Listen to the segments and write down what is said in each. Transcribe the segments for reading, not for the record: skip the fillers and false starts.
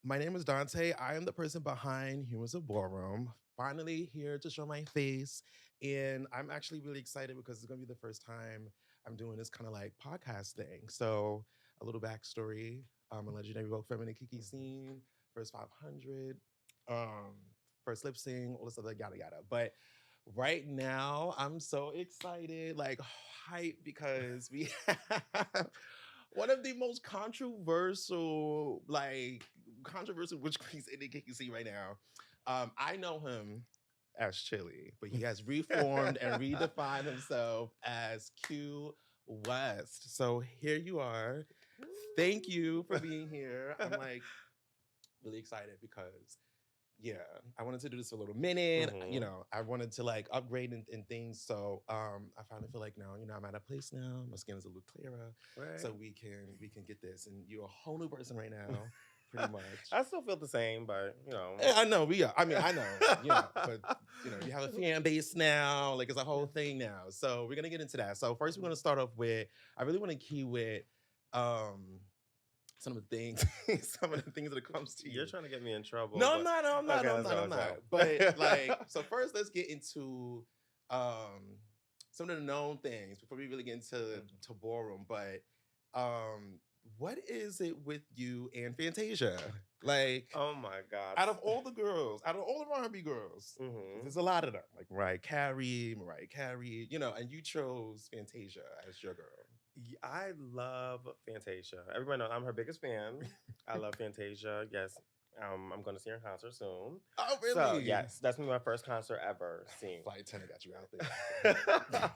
My name is Dante. I am the person behind Humans of Ballroom. Finally here to show my face. And I'm actually really excited because it's going to be the first time I'm doing this kind of like podcast thing. So, a little backstory. I'm a legendary Vogue feminine Kiki Scene, first 500, um, first lip sync, all this other yada yada. But right now, I'm so excited, like hype, because we have one of the most controversial witch queens in the Kiki scene right now. I know him as Chili, but he has reformed and redefined himself as Q West. So here you are. Thank you for being here. I'm like really excited because yeah, I wanted to do this for a little minute. I wanted to like upgrade in things. So I finally feel like now, I'm at a place now. My skin is a little clearer. Right. So we can get this. And you're a whole new person right now, pretty much. I still feel the same, but I know we are. I mean, I know, but you have a fan base now. Like it's a whole thing now. So we're gonna get into that. So first we're gonna start off with I really want to key with um some of the things, some of the things that it comes to you. You're trying to get me in trouble. No, I'm not. No, I'm not. Okay, No, I'm let's not. go, I'm let's not. go. But like, so first, let's get into some of the known things before we really get into to ballroom. But what is it with you and Fantasia? Like, Oh my God. out of all the girls, out of all the R&B girls, there's a lot of them. Like Mariah Carey, and you chose Fantasia as your girl. I love Fantasia. Everybody knows I'm her biggest fan. I love Fantasia. Yes. I'm going to see her in concert soon. Oh, really? So, yes, that's gonna be my first concert ever seen. Flight attendant got you out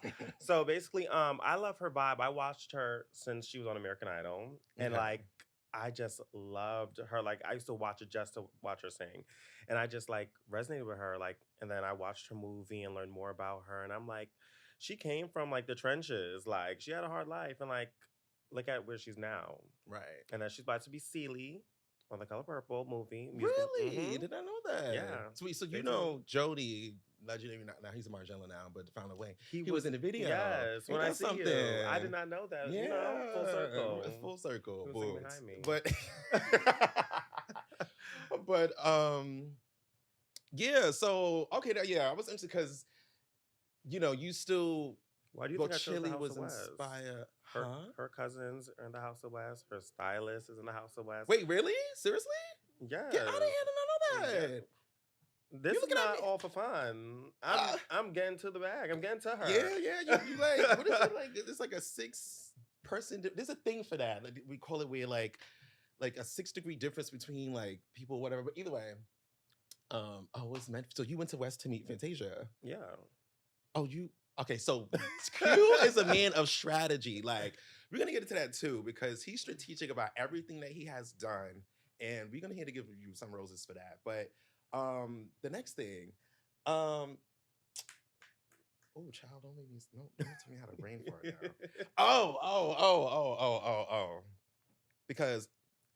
there. So basically, I love her vibe. I watched her since she was on American Idol, and Okay. like I just loved her. Like I used to watch it just to watch her sing, and I just like resonated with her. Like, and then I watched her movie and learned more about her, and I'm like, she came from like the trenches. Like she had a hard life, and like look at where she's now, Right. and then she's about to be Celie on the Color Purple movie. Musical. Really? Did I know that? Yeah. Sweet. So They you know Jody, legendary now he's a Margiela now, but found a way. He was in the video. Yes. Ain't When I that see something? you, I did not know that. Yeah. You know, full circle. It's full circle. He was sitting But behind me. but yeah, so okay, I was interested because you still Why do you well, think I chose the Chili House was of West? inspired. Her cousins are in the House of West. Her stylist is in the House of West. Wait, really? Seriously? Yes. Get out of here! I did not know that. This You is looking at not me? all for fun. I'm getting to the bag. I'm getting to her. Yeah. You like what is it like? It's like a 6-person. There's a thing for that. Like, we call it where like a 6-degree difference between like people, whatever. But either way, it's meant. So you went to West to meet Fantasia. Yeah. Oh, you okay? So Q is a man of strategy. Like we're gonna get into that too because he's strategic about everything that he has done, and we're gonna here to give you some roses for that. But the next thing, oh child, don't tell me how to brain fart now. Oh. Because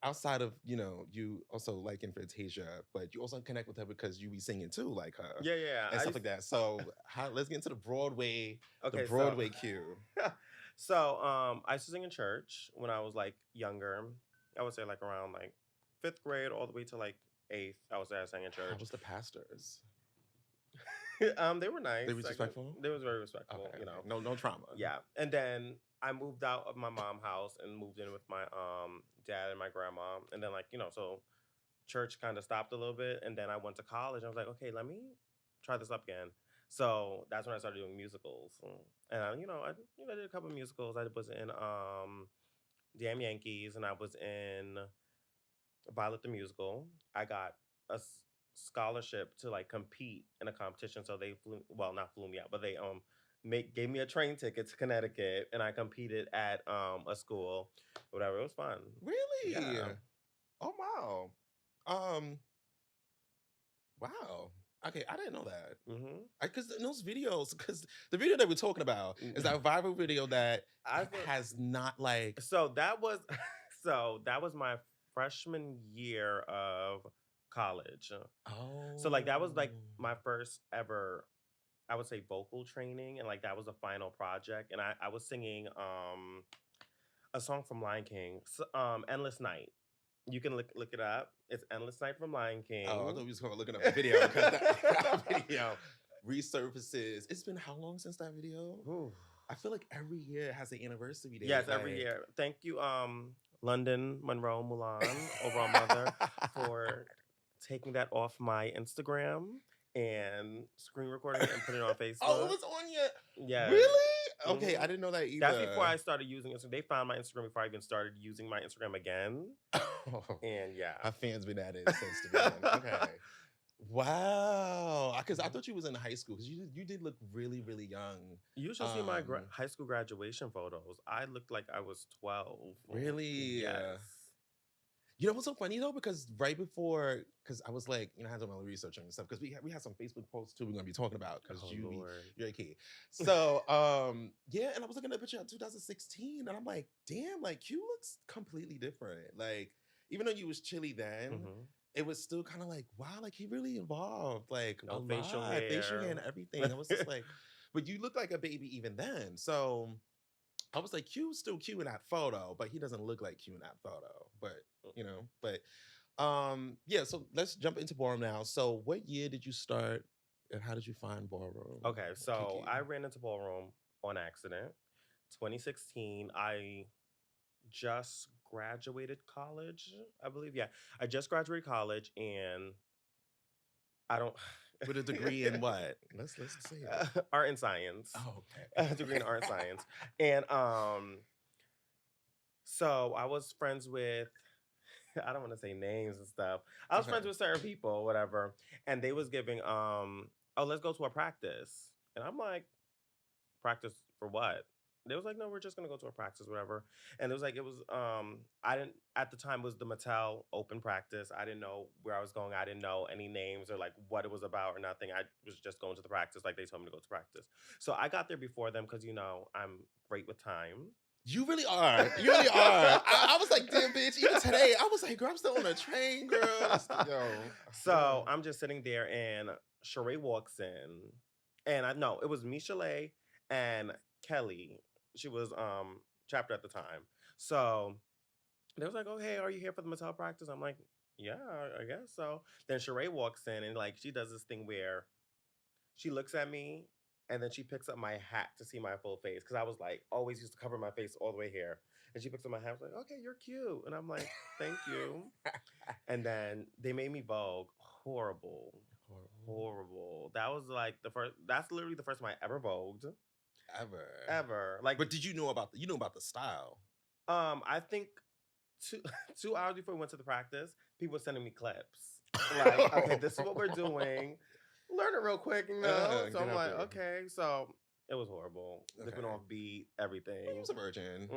outside of you also like in Fantasia, but you also connect with her because you be singing too, like her. Yeah. And stuff like that. So let's get into the Broadway. Okay, the Broadway cue. So I used to sing in church when I was like younger. I would say like around like 5th grade all the way to like 8th. I would say I sang in How church. was the pastors? They were nice. They were respectful? They was very respectful. Okay, You know. no trauma. Yeah, and then I moved out of my mom's house and moved in with my dad and my grandma, and then like so church kind of stopped a little bit, and then I went to college. And I was like, okay, let me try this up again. So that's when I started doing musicals, and I did a couple of musicals. I was in Damn Yankees, and I was in Violet the Musical. I got a scholarship to like compete in a competition, so they not flew me out, but they gave me a train ticket to Connecticut, and I competed at a school, whatever. It was fun. Really? Yeah. Oh wow. Wow. Okay, I didn't know that. Because in those videos, because the video that we're talking about is that viral video that has not like. So that was my freshman year of college. Oh. So like that was like my first ever, I would say, vocal training, and like that was a final project, and I was singing a song from Lion King, Endless Night. You can look it up. It's Endless Night from Lion Oh, I King. thought we was going to looking up the video because that video resurfaces. It's been how long since that video? Ooh. I feel like every year it has an anniversary date. Yes, every year. Thank you, London Monroe Mulan, overall mother, for taking that off my Instagram and screen recording it and putting it on Oh, it Facebook. was on your. Yes. Really? Okay, Mhm. I didn't know that either. That's before I started using Instagram. They found my Instagram before I even started using my Instagram again. And yeah. Our fans been at it since the beginning. Okay. Wow. Because I thought you was in high school because you did look really, really young. You should see my high school graduation photos. I looked like I was 12. Really? Yes. You know what's so funny though? Because right before, because I was like, I had to do my research and stuff. Because we had some Facebook posts too we're gonna be talking about because you're a kid. So yeah, and I was looking at a picture of 2016, and I'm like, damn, like Q looks completely different. Like even though you was chilly then, it was still kind of like, wow, like he really evolved, like no a facial lot, hair. facial hair and everything. I was just like, but you look like a baby even then. So I was like, Q's still Q in that photo, but he doesn't look like Q in that photo. But yeah, so let's jump into Ballroom now. So what year did you start and how did you find Ballroom? Okay, so Kiki? I ran into Ballroom on accident. 2016, I just graduated college, I believe. Yeah, I just graduated college and I don't With a degree in what? Let's say it. art and science. Oh, okay. A degree in art and science. And so I was friends with I don't want to say names and stuff. I was friends with certain people, whatever, and they was giving oh, let's go to a practice. And I'm like, practice for what? They was like, no, we're just gonna go to a practice, whatever. And it was I didn't at the time it was the Mattel open practice. I didn't know where I was going. I didn't know any names or like what it was about or nothing. I was just going to the practice like they told me to go to practice. So I got there before them because I'm great with time. You really are. You really are. I was like, damn, bitch. Even today, I was like, girl, I'm still on a train, girl. Yo. So I'm just sitting there, and Sheree walks in, and I know it was Michelle and Kelly. She was chapter at the time. So they was like, "Oh, hey, are you here for the Mattel practice?" I'm like, "Yeah, I guess so." Then Sheree walks in, and like she does this thing where she looks at me and then she picks up my hat to see my full face because I was like always used to cover my face all the way here. And she picks up my hat, I was like, "Okay, you're cute," and I'm like, "Thank you." And then they made me Vogue. Horrible, horrible. That was like the first. That's literally the first time I ever Vogued. Ever. Like, but did you know about the style? I think two 2 hours before we went to the practice, people were sending me clips. Like, okay, this is what we're doing. Learn it real quick, so I'm like, okay. So it was horrible. Looking off beat, everything. Well, you was a virgin,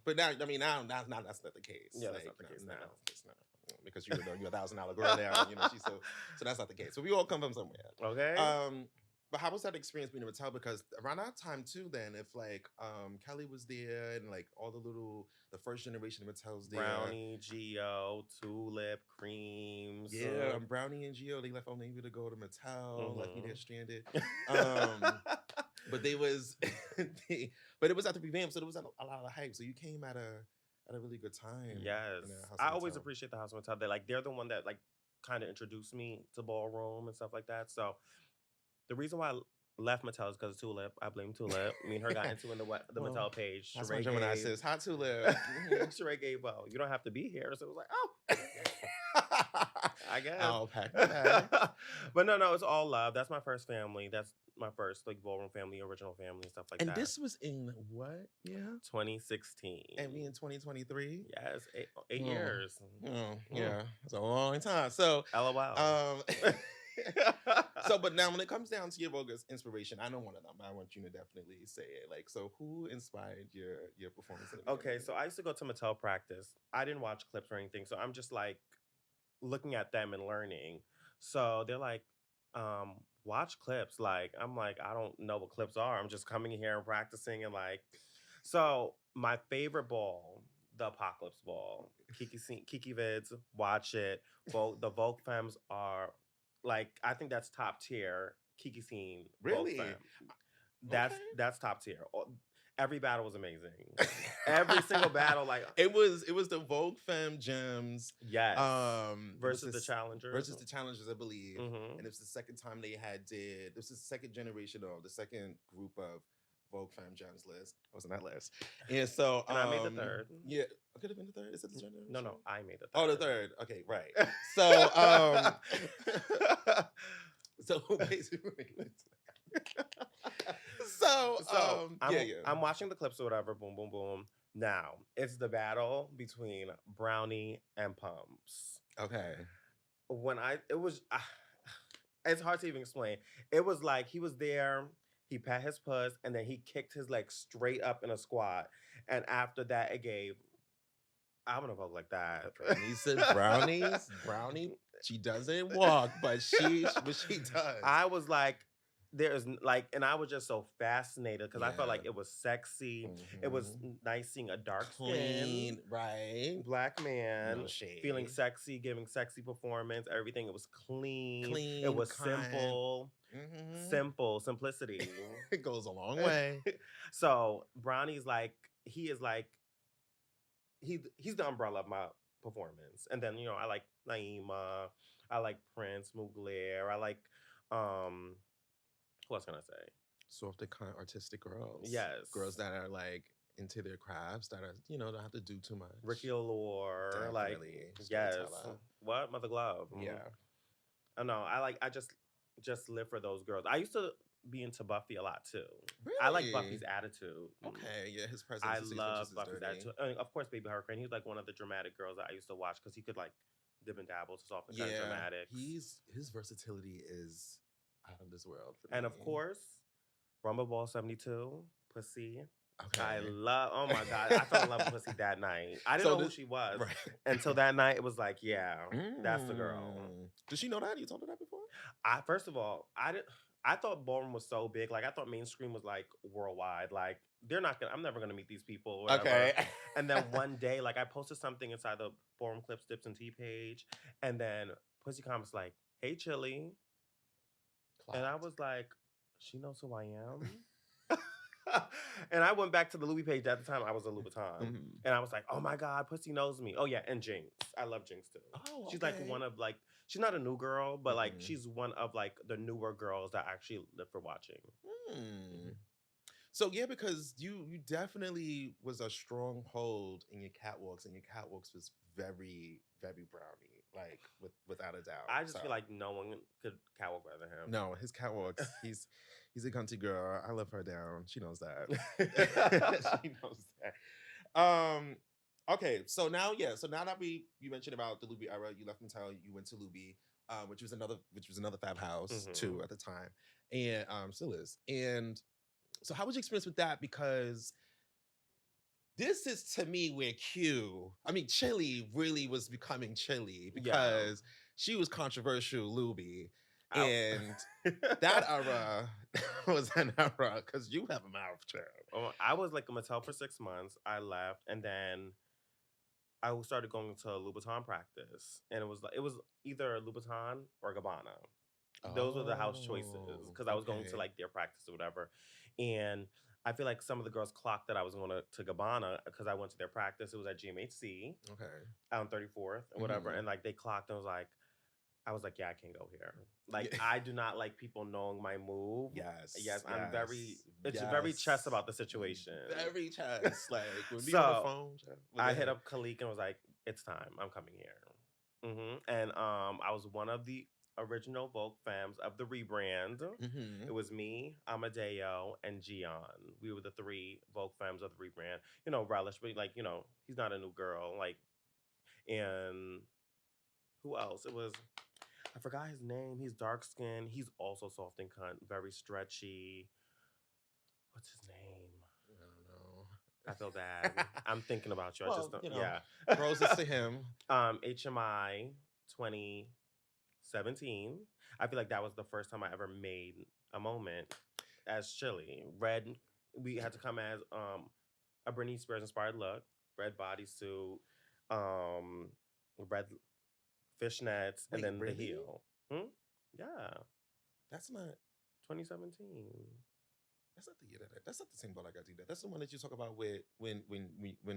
but now that's not the case. Yeah, that's not the case now. It's not because you're $1,000 girl now. She's so that's not the case. So we all come from somewhere. Okay. But how was that experience being in Mattel? Because around that time too, then if like Kelly was there and like all the first generation of Mattel's there. Brownie, Geo, Tulip, Creams. Yeah, Brownie and Geo, they left only to go to Mattel, left me there stranded. But they was but it was at the revamp, so there was a lot of hype. So you came at a really good time. Yes. I always appreciate the House of Mattel. They're the one that like kind of introduced me to Ballroom and stuff like that. So the reason why I left Mattel is because of Tulip. I blame Tulip. Me and her got into the Mattel page. That's my Gemini says, "Hot Tulip." Sheree gave, well, you don't have to be here. So it was like, oh, I guess. I'll pack that. But no, it's all love. That's my first family. That's my first like Ballroom family, original family, and stuff like that. And this was in what? Yeah, 2016. And we in 2023. Yes, eight years. Yeah, it's a long time. So, LOL. So, but now when it comes down to your Vogue inspiration, I know one of them. I want you to definitely say it. Like, so who inspired your performance? Okay, so I used to go to Mattel practice. I didn't watch clips or anything, so I'm just like looking at them and learning. So they're like, watch clips. Like, I'm like, I don't know what clips are. I'm just coming here and practicing and like. So my favorite ball, the Apocalypse Ball, Kiki Scene, Kiki Vids, watch it. The Vogue Femmes are. Like, I think that's top tier. Kiki Scene. Really? That's top tier. Every battle was amazing. Every single battle, like it was the Vogue Femme Gems yes, it was versus the challengers. versus the challengers, I believe. Hmm. And it was the second time they had did this is the second generation of the second group of Vogue Femme Gems list. I was on that list. And so And I made the third. yeah, I could have been the third. Is it the third No, generation? no, I made the Oh, the third. third. Okay, right. So so basically so So yeah, yeah. I'm watching the clips or whatever. Boom, boom, boom. Now it's the battle between Brownie and Pumps. Okay. When I it was, it's hard to even explain. It was like he was there. He pat his puss and then he kicked his leg straight up in a squat. And after that, it gave. I'm gonna vote like that. Brownie, she doesn't walk, but she does. I was like, like, and I was just so fascinated because I felt like Yeah. it was sexy. It was Mhm. nice seeing a dark Clean, skin right? black man No shade. feeling sexy, giving sexy performance. Everything. It was clean. It Clean, was kind. simple. Mhm. Simple simplicity. It goes a long way. So Brownie's like he is like he's the umbrella of my performance. And then I like Naima, I like Prince Mugler, I like um who else can I say? Soft and kind artistic girls. Yes, Girls that are like into their crafts, that are, don't have to do too much. Ricky Allure, like Definitely. yes, Storyteller. what Mother Glove? Yeah. I know. I just live for those girls. I used to be into Buffy a lot too. Really? I like Buffy's attitude. Okay, yeah, his presence. I is love just as Buffy's dirty. attitude. I mean, of course, Baby Hurricane. He's like one of the dramatic girls that I used to watch because he could like dip and dabble to soft and kind of dramatics. His versatility is out of this world for And me. of course, Rumble Ball 72, Pussy. Okay. I love, oh my God, I fell in love with Pussy that night. I didn't know who she was Right. until that night. It was like, yeah, that's the girl. Did she know that? You told her that before? First of all, I thought Ballroom was so big. Like I thought mainstream was like worldwide. Like I'm never gonna meet these people. Or whatever. Okay. And then one day, like I posted something inside the Ballroom Clips, Dips, and Tea page, and then Pussy comments like, "Hey, Chili," and I was like, "She knows who I am." And I went back to the Louis page at the time. I was a Louboutin, and I was like, "Oh my God, Pussy knows me." Oh yeah, and Jinx. I love Jinx too. Oh, she's like one of like she's not a new girl, but like she's one of like the newer girls that I actually live for watching. So yeah, because you definitely was a stronghold in your catwalks, and your catwalks was very, very Brownie, like without a doubt. I just feel like no one could catwalk better than him. No, his catwalks, he's a country girl. I love her down. She knows that. She knows that. Okay, so now that you mentioned about the Luby era, you left Mattel, you went to Luby, which was another fab house too at the time, and still is. And so how was your experience with that? Because this is to me where Chili really was becoming Chili, because she was controversial Luby. And that era was an era because you have a mouth, child. Oh, I was like a Mattel for 6 months. I left, and then I started going to Louboutin practice, and it was either Louboutin or Gabbana. Those were the house choices because I was going to like their practice or whatever, and I feel like some of the girls clocked that I was going to Gabbana because I went to their practice. It was at GMHC, on 34th or whatever, and like they clocked and I was like, yeah, I can't go here. Like, I do not like people knowing my move. Yes, I'm very chess about the situation. Very chess. Like, when we on the phone, I hit up Khalik and was like, it's time. I'm coming here. And I was one of the original Vogue Femmes of the rebrand. It was me, Amadeo, and Gian. We were the 3 Vogue Femmes of the rebrand. Relish, but like, he's not a new girl. Like, and who else? I forgot his name. He's dark skinned. He's also soft and cunt, very stretchy. What's his name? I don't know. I feel bad. I'm thinking about you. I just don't. Yeah. Roses to him. HMI 2017. I feel like that was the first time I ever made a moment as Chili. Red. We had to come as a Britney Spears inspired look. Red bodysuit. Red fishnets, and then really? the heel. Yeah. That's not 2017. That's not the year that. That's not the same ball I got either. That's the one that you talk about with when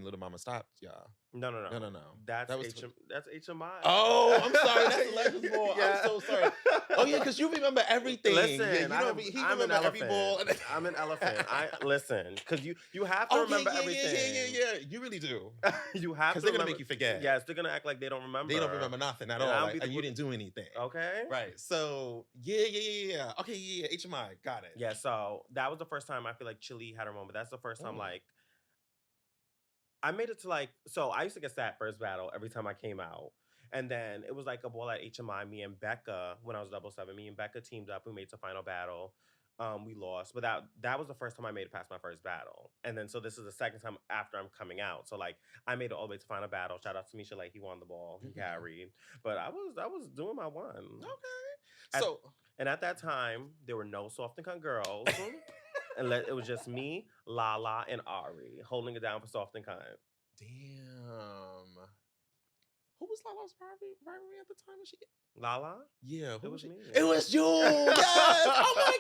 Little Mama stopped, y'all. No, no, no. No. That's That was. That's HMI. Oh, I'm sorry. That's the Legends Ball. I'm Yeah. so sorry. Oh yeah, because you remember everything. Listen, Yeah, you know he I'm an remember every ball. elephant. I'm an elephant. I listen, because you have to Oh remember yeah. everything. You really do. You have Because to they're gonna remember. make you forget. Yes, they're gonna act like they don't remember. They don't remember nothing at And all. I'll Like, be the and you one- didn't do anything. Okay. Right. So yeah. Okay, yeah. HMI. Got it. Yeah, so that was the first time I feel like Chili had her moment. That's the first time, Mm. like, I made it to, like, so I used to get sat first battle every time I came out. And then it was like a ball at HMI. Me and Becca, when I was double seven, me and Becca teamed up. We made it to final battle. We lost, but that was the first time I made it past my first battle. And then so this is the second time after I'm coming out. So like I made it all the way to final battle. Shout out to Misha, like he won the ball, he carried. But I was doing my one. Okay. At- So And at that time, there were no soft and cunt girls. It was just me, Lala, and Ari holding it down for soft and cunt. damn. Who was Lala's rivalry at the time? Was she? Lala? Yeah, who It was was she? me. It was you. Yes. Oh my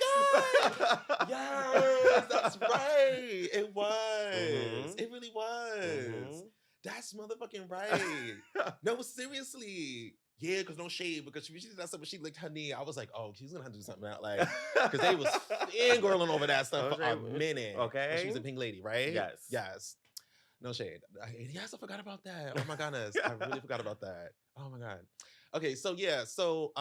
god. Yes, that's right. It was. Mhm. It really was. Mhm. That's motherfucking right. No, seriously. Yeah, because no shade. Because she did that stuff when she licked her knee. I was like, oh, she's gonna have to do something out. Like, because they was fangirling over that stuff for a Okay. minute. Okay. When she was a pink lady, right? Yes. Yes. No shade. Yes, I forgot about that. Oh my goodness. I really forgot about that. Oh my god. Okay, so yeah, so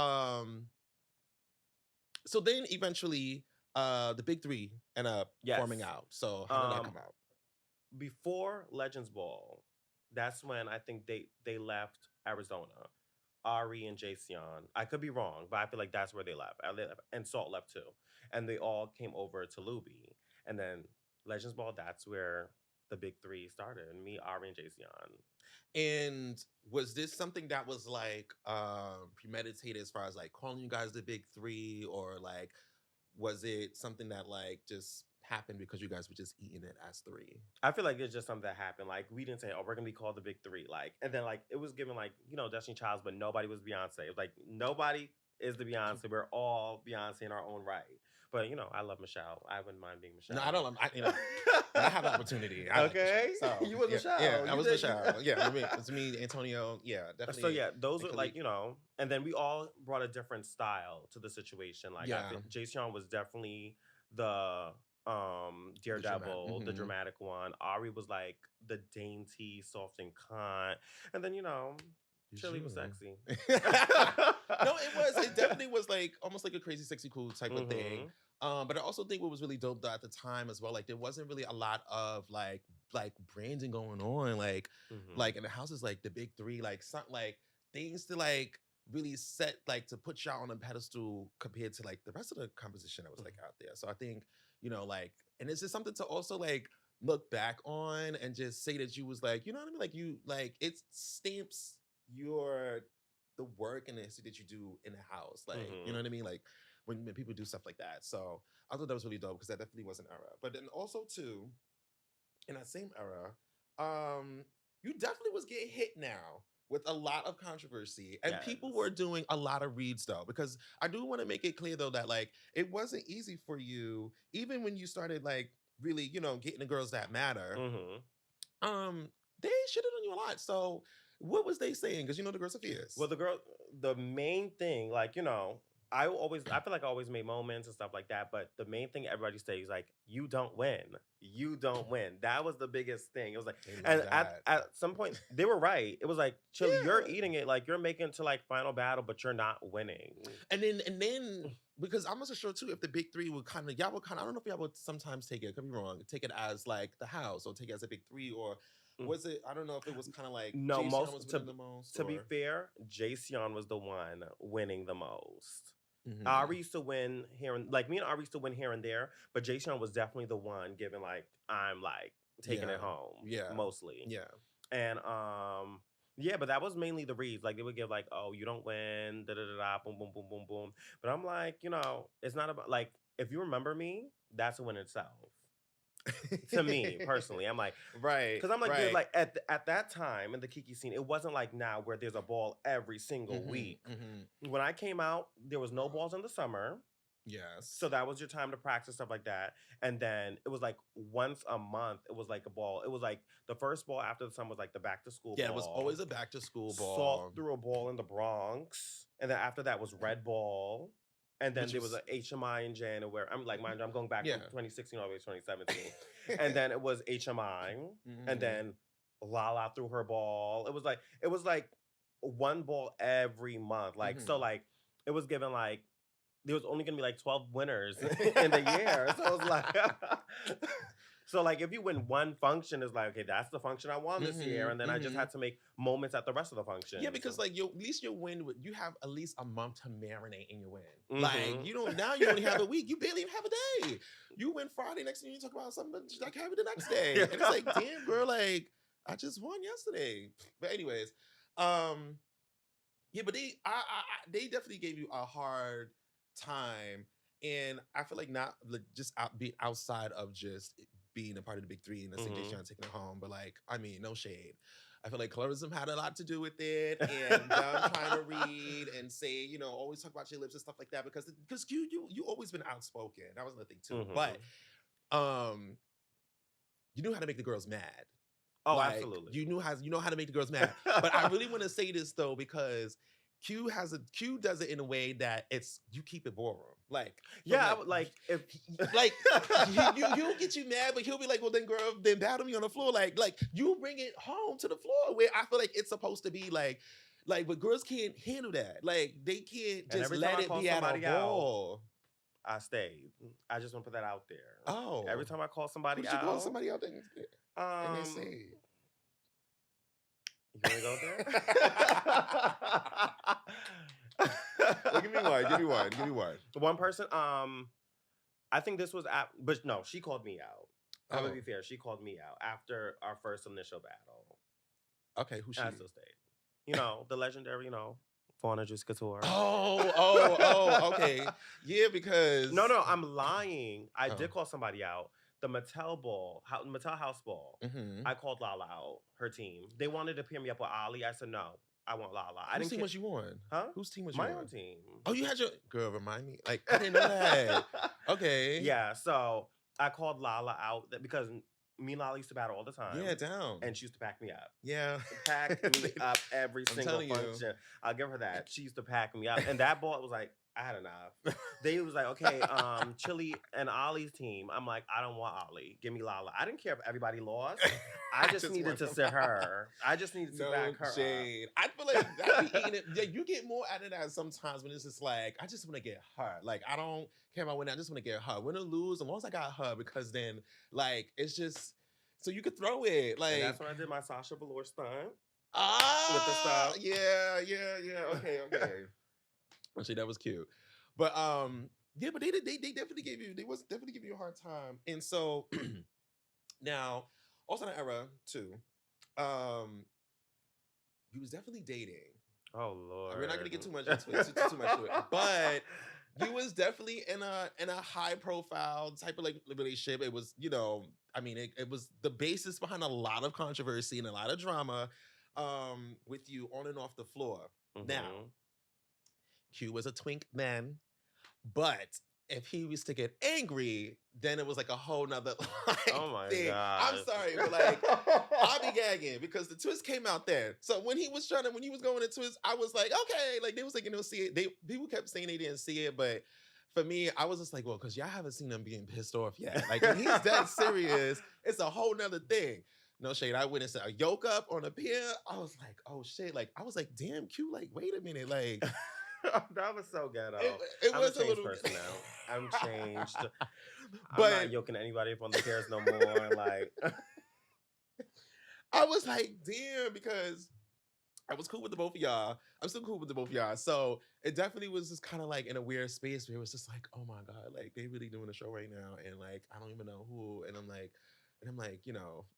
then eventually the big three end up Yes. forming out. So how did that come out? Before Legends Ball, that's when I think they left Arizona. Ari and Jason. I could be wrong, but I feel like that's where they left. And Salt left too. And they all came over to Luby. And then Legends Ball, that's where the big three started. Me, Ari, and Jason. And was this something that was like premeditated as far as like calling you guys the big three, or like was it something that like just happened because you guys were just eating it as three? I feel like it's just something that happened. Like we didn't say, "Oh, we're gonna be called the Big Three." Like, and then like it was given like Destiny Childs, but nobody was Beyonce. It was like nobody is the Beyonce. We're all Beyonce in our own right. But I love Michelle. I wouldn't mind being Michelle. No, I don't. When I have the opportunity. I like Okay. Michelle. So, You was Michelle. Yeah, I You was did- Michelle. Yeah, it's me, Antonio. Yeah, definitely. So yeah, those were and like Khalid. and then we all brought a different style to the situation. Like I Yeah. think Jason was definitely the Daredevil, the mhm. dramatic one. Ari was like the dainty, soft and kind, and then Chili was You. sexy. No, it was. It definitely was like almost like a crazy, sexy, cool type of thing. But I also think what was really dope though at the time as well, like there wasn't really a lot of like branding going on, like in the houses, like the big three, like something like things to like really set like to put y'all on a pedestal compared to like the rest of the composition that was like out there. So I think like, and it's just something to also like look back on and just say that you was like, you know what I mean, like you like it stamps the work and the history that you do in the house, like you know what I mean, like when people do stuff like that. So I thought that was really dope because that definitely was an era. But then also too, in that same era, you definitely was getting hit now with a lot of controversy, and people were doing a lot of reads though, because I do want to make it clear though that like it wasn't easy for you, even when you started like really getting the girls that matter. They shitted on you a lot. So what was they saying? Because the girls are fierce. Well, the main thing, like, I feel like I always made moments and stuff like that, but the main thing everybody says like, you don't win. You don't win. That was the biggest thing. It was like, and at some point, they were right. It was like, Chili, you're eating it. Like, you're making it to like final battle, but you're not winning. And then because I'm also sure too, if the big three would I don't know if y'all would sometimes take it, could be wrong, take it as like the house, or take it as a big three, or was it, I don't know if it was kind of like no, Jason most was winning the most. To be fair, Jason was the one winning the most. Mhm. Ari used to win here and like me and Ari used to win here and there, but Jason was definitely the one giving like I'm like taking it home. Yeah. Mostly. Yeah. And yeah, but that was mainly the reads. Like they would give like, oh, you don't win, da da da da, boom, boom, boom, boom, boom. But I'm like, it's not about like if you remember me, that's a win itself. To me personally, I'm like, right, because I'm like, right. dude, like at that time in the Kiki scene, it wasn't like now where there's a ball every single week. When I came out, there was no balls in the summer. Yes. So that was your time to practice stuff like that. And then it was like once a month, it was like a ball. It was like the first ball after the summer was like the back to school Yeah, it was ball. always a back to school Salt ball, threw a ball in the Bronx. And then after that was Red Ball. And then which there was was a HMI in January. I'm like, mind you, I'm going back from yeah. 2016 all the way to 2017. And then it was HMI. And Mhm. then Lala threw her ball. It was like one ball every month. Like so Mhm. like it was given like there was only gonna be like 12 winners in the year. So it was like so like if you win one function, it's like, okay, that's the function I won this year. Mhm. And then I just Mhm. had to make moments at the rest of the Yeah, functions. because like you at least your win you have at least a month to marinate in your win. Like Mm-hmm. you don't now you only have a week. You barely even have a day. You win Friday, next thing you talk about something like having the next day. And it's like, damn girl, like I just won yesterday. But anyways, um yeah, but they definitely gave you a hard time, and I feel like not like, just be outside of just being a part of the big three and the Mm-hmm. citation and taking it home, but like I mean, no shade. I feel like colorism had a lot to do with it, and them trying to read and say, always talk about your lips and stuff like that because you always been outspoken. That was another thing too, but Mm-hmm. um, you knew how to make the girls mad. Oh, Like absolutely. you know how to make the girls mad. But I really want to say this though because Q does it in a way that it's you keep it ballroom. Like from Yeah, I would like if like he'll get you mad, but he'll be like, well then girl, then battle me on the floor. Like you bring it home to the floor where I feel like it's supposed to be like but girls can't handle that. Like they can't and just every time let I it call be at a somebody out, ball. I stayed. I just want to put that out there. Every Oh. time I call Who somebody did you call out, somebody out there and they um, say? you want to go there? Well, give me one. Give me one. Give me one. One person. I think this was but no, she called me out. I'm gonna Oh, be fair. She called me out after our first initial battle. okay. Who's I she? still stayed. The legendary, Fauna Juice Couture. Okay. Yeah, No, because no, I'm lying. I oh, did call somebody out. The Mattel ball, Mattel House ball. hmm I called Lala out, her team. They wanted to pair me up with Ali. I said no. I want Lala. I whose didn't team care. was you on? Huh? Whose team was you My on? own team. Oh, you had your girl. Remind me. Like I didn't know that. Okay. Yeah, so I called Lala out because me and Lala used to battle all the time, Yeah, down. and she used to pack me up. Yeah. Pack me up every I'm single telling you. function. I'll give her that. She used to pack me up. And that ball was like, I had enough. They was like, okay, Chili and Ollie's team. I'm like, I don't want Ollie. Give me Lala. I didn't care if everybody lost. I I just just needed want to them sit out. her. I just needed to No back her shade. I feel like that be eating it. Yeah, you get more out of that sometimes when it's just like, I just want to get her. Like, I don't care about winning. I just want to get her. Win or lose, as long as I got her, because then, like, it's just so you could throw it. up. And that's Like, when I did my Sasha Velour stunt with the ah, stuff. yeah. Okay. Actually, that was cute. But yeah, but they definitely gave you definitely give you a hard time. And so now, also in that era too, um, you was definitely dating. Oh We're not gonna Lord. get too much into it, too much to it, but you was definitely in a high profile type of like relationship. It was, I mean, it was the basis behind a lot of controversy and a lot of drama, with you on and off the floor. Now, hmm Q was a twink man, but if he was to get angry, then it was like a whole nother like Oh my thing. I'm gosh. sorry, but like I'll be gagging because the twist came out there. So when he was going to twist, I was like, okay, like they was like, see it. People kept saying they didn't see it, but for me, I was just like, well, because y'all haven't seen him being pissed off yet. Like when he's that serious, it's a whole nother thing. No shade. I witnessed a yoke up on a pier. I was like, oh shit. Like I was like, damn, Q. Like, wait a minute. Like That was so it, ghetto. it I'm a was a changed little, person now. I'm changed. I'm not but yoking anybody up on the chairs no more. Like, I was like, damn, because I was cool with the both of y'all. I'm still cool with the both of y'all. So it definitely was just kind of like in a weird space where it was just like, oh my God, like they really doing a show right now. And like, I don't even know who. And I'm like,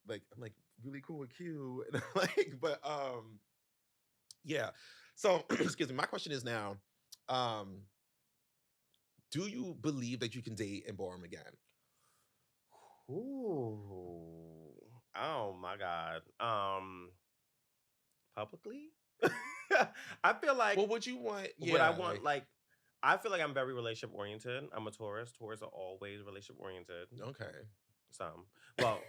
like, I'm like really cool with Q. And I'm like, but yeah. So excuse me. My question is now, um, do you believe that you can date and ballroom again? ooh, oh my god. Publicly, I feel like What would you want? would I Yeah, want like like I feel like I'm very relationship oriented. I'm a Taurus. Taurus are always relationship oriented. Okay. Some. Well,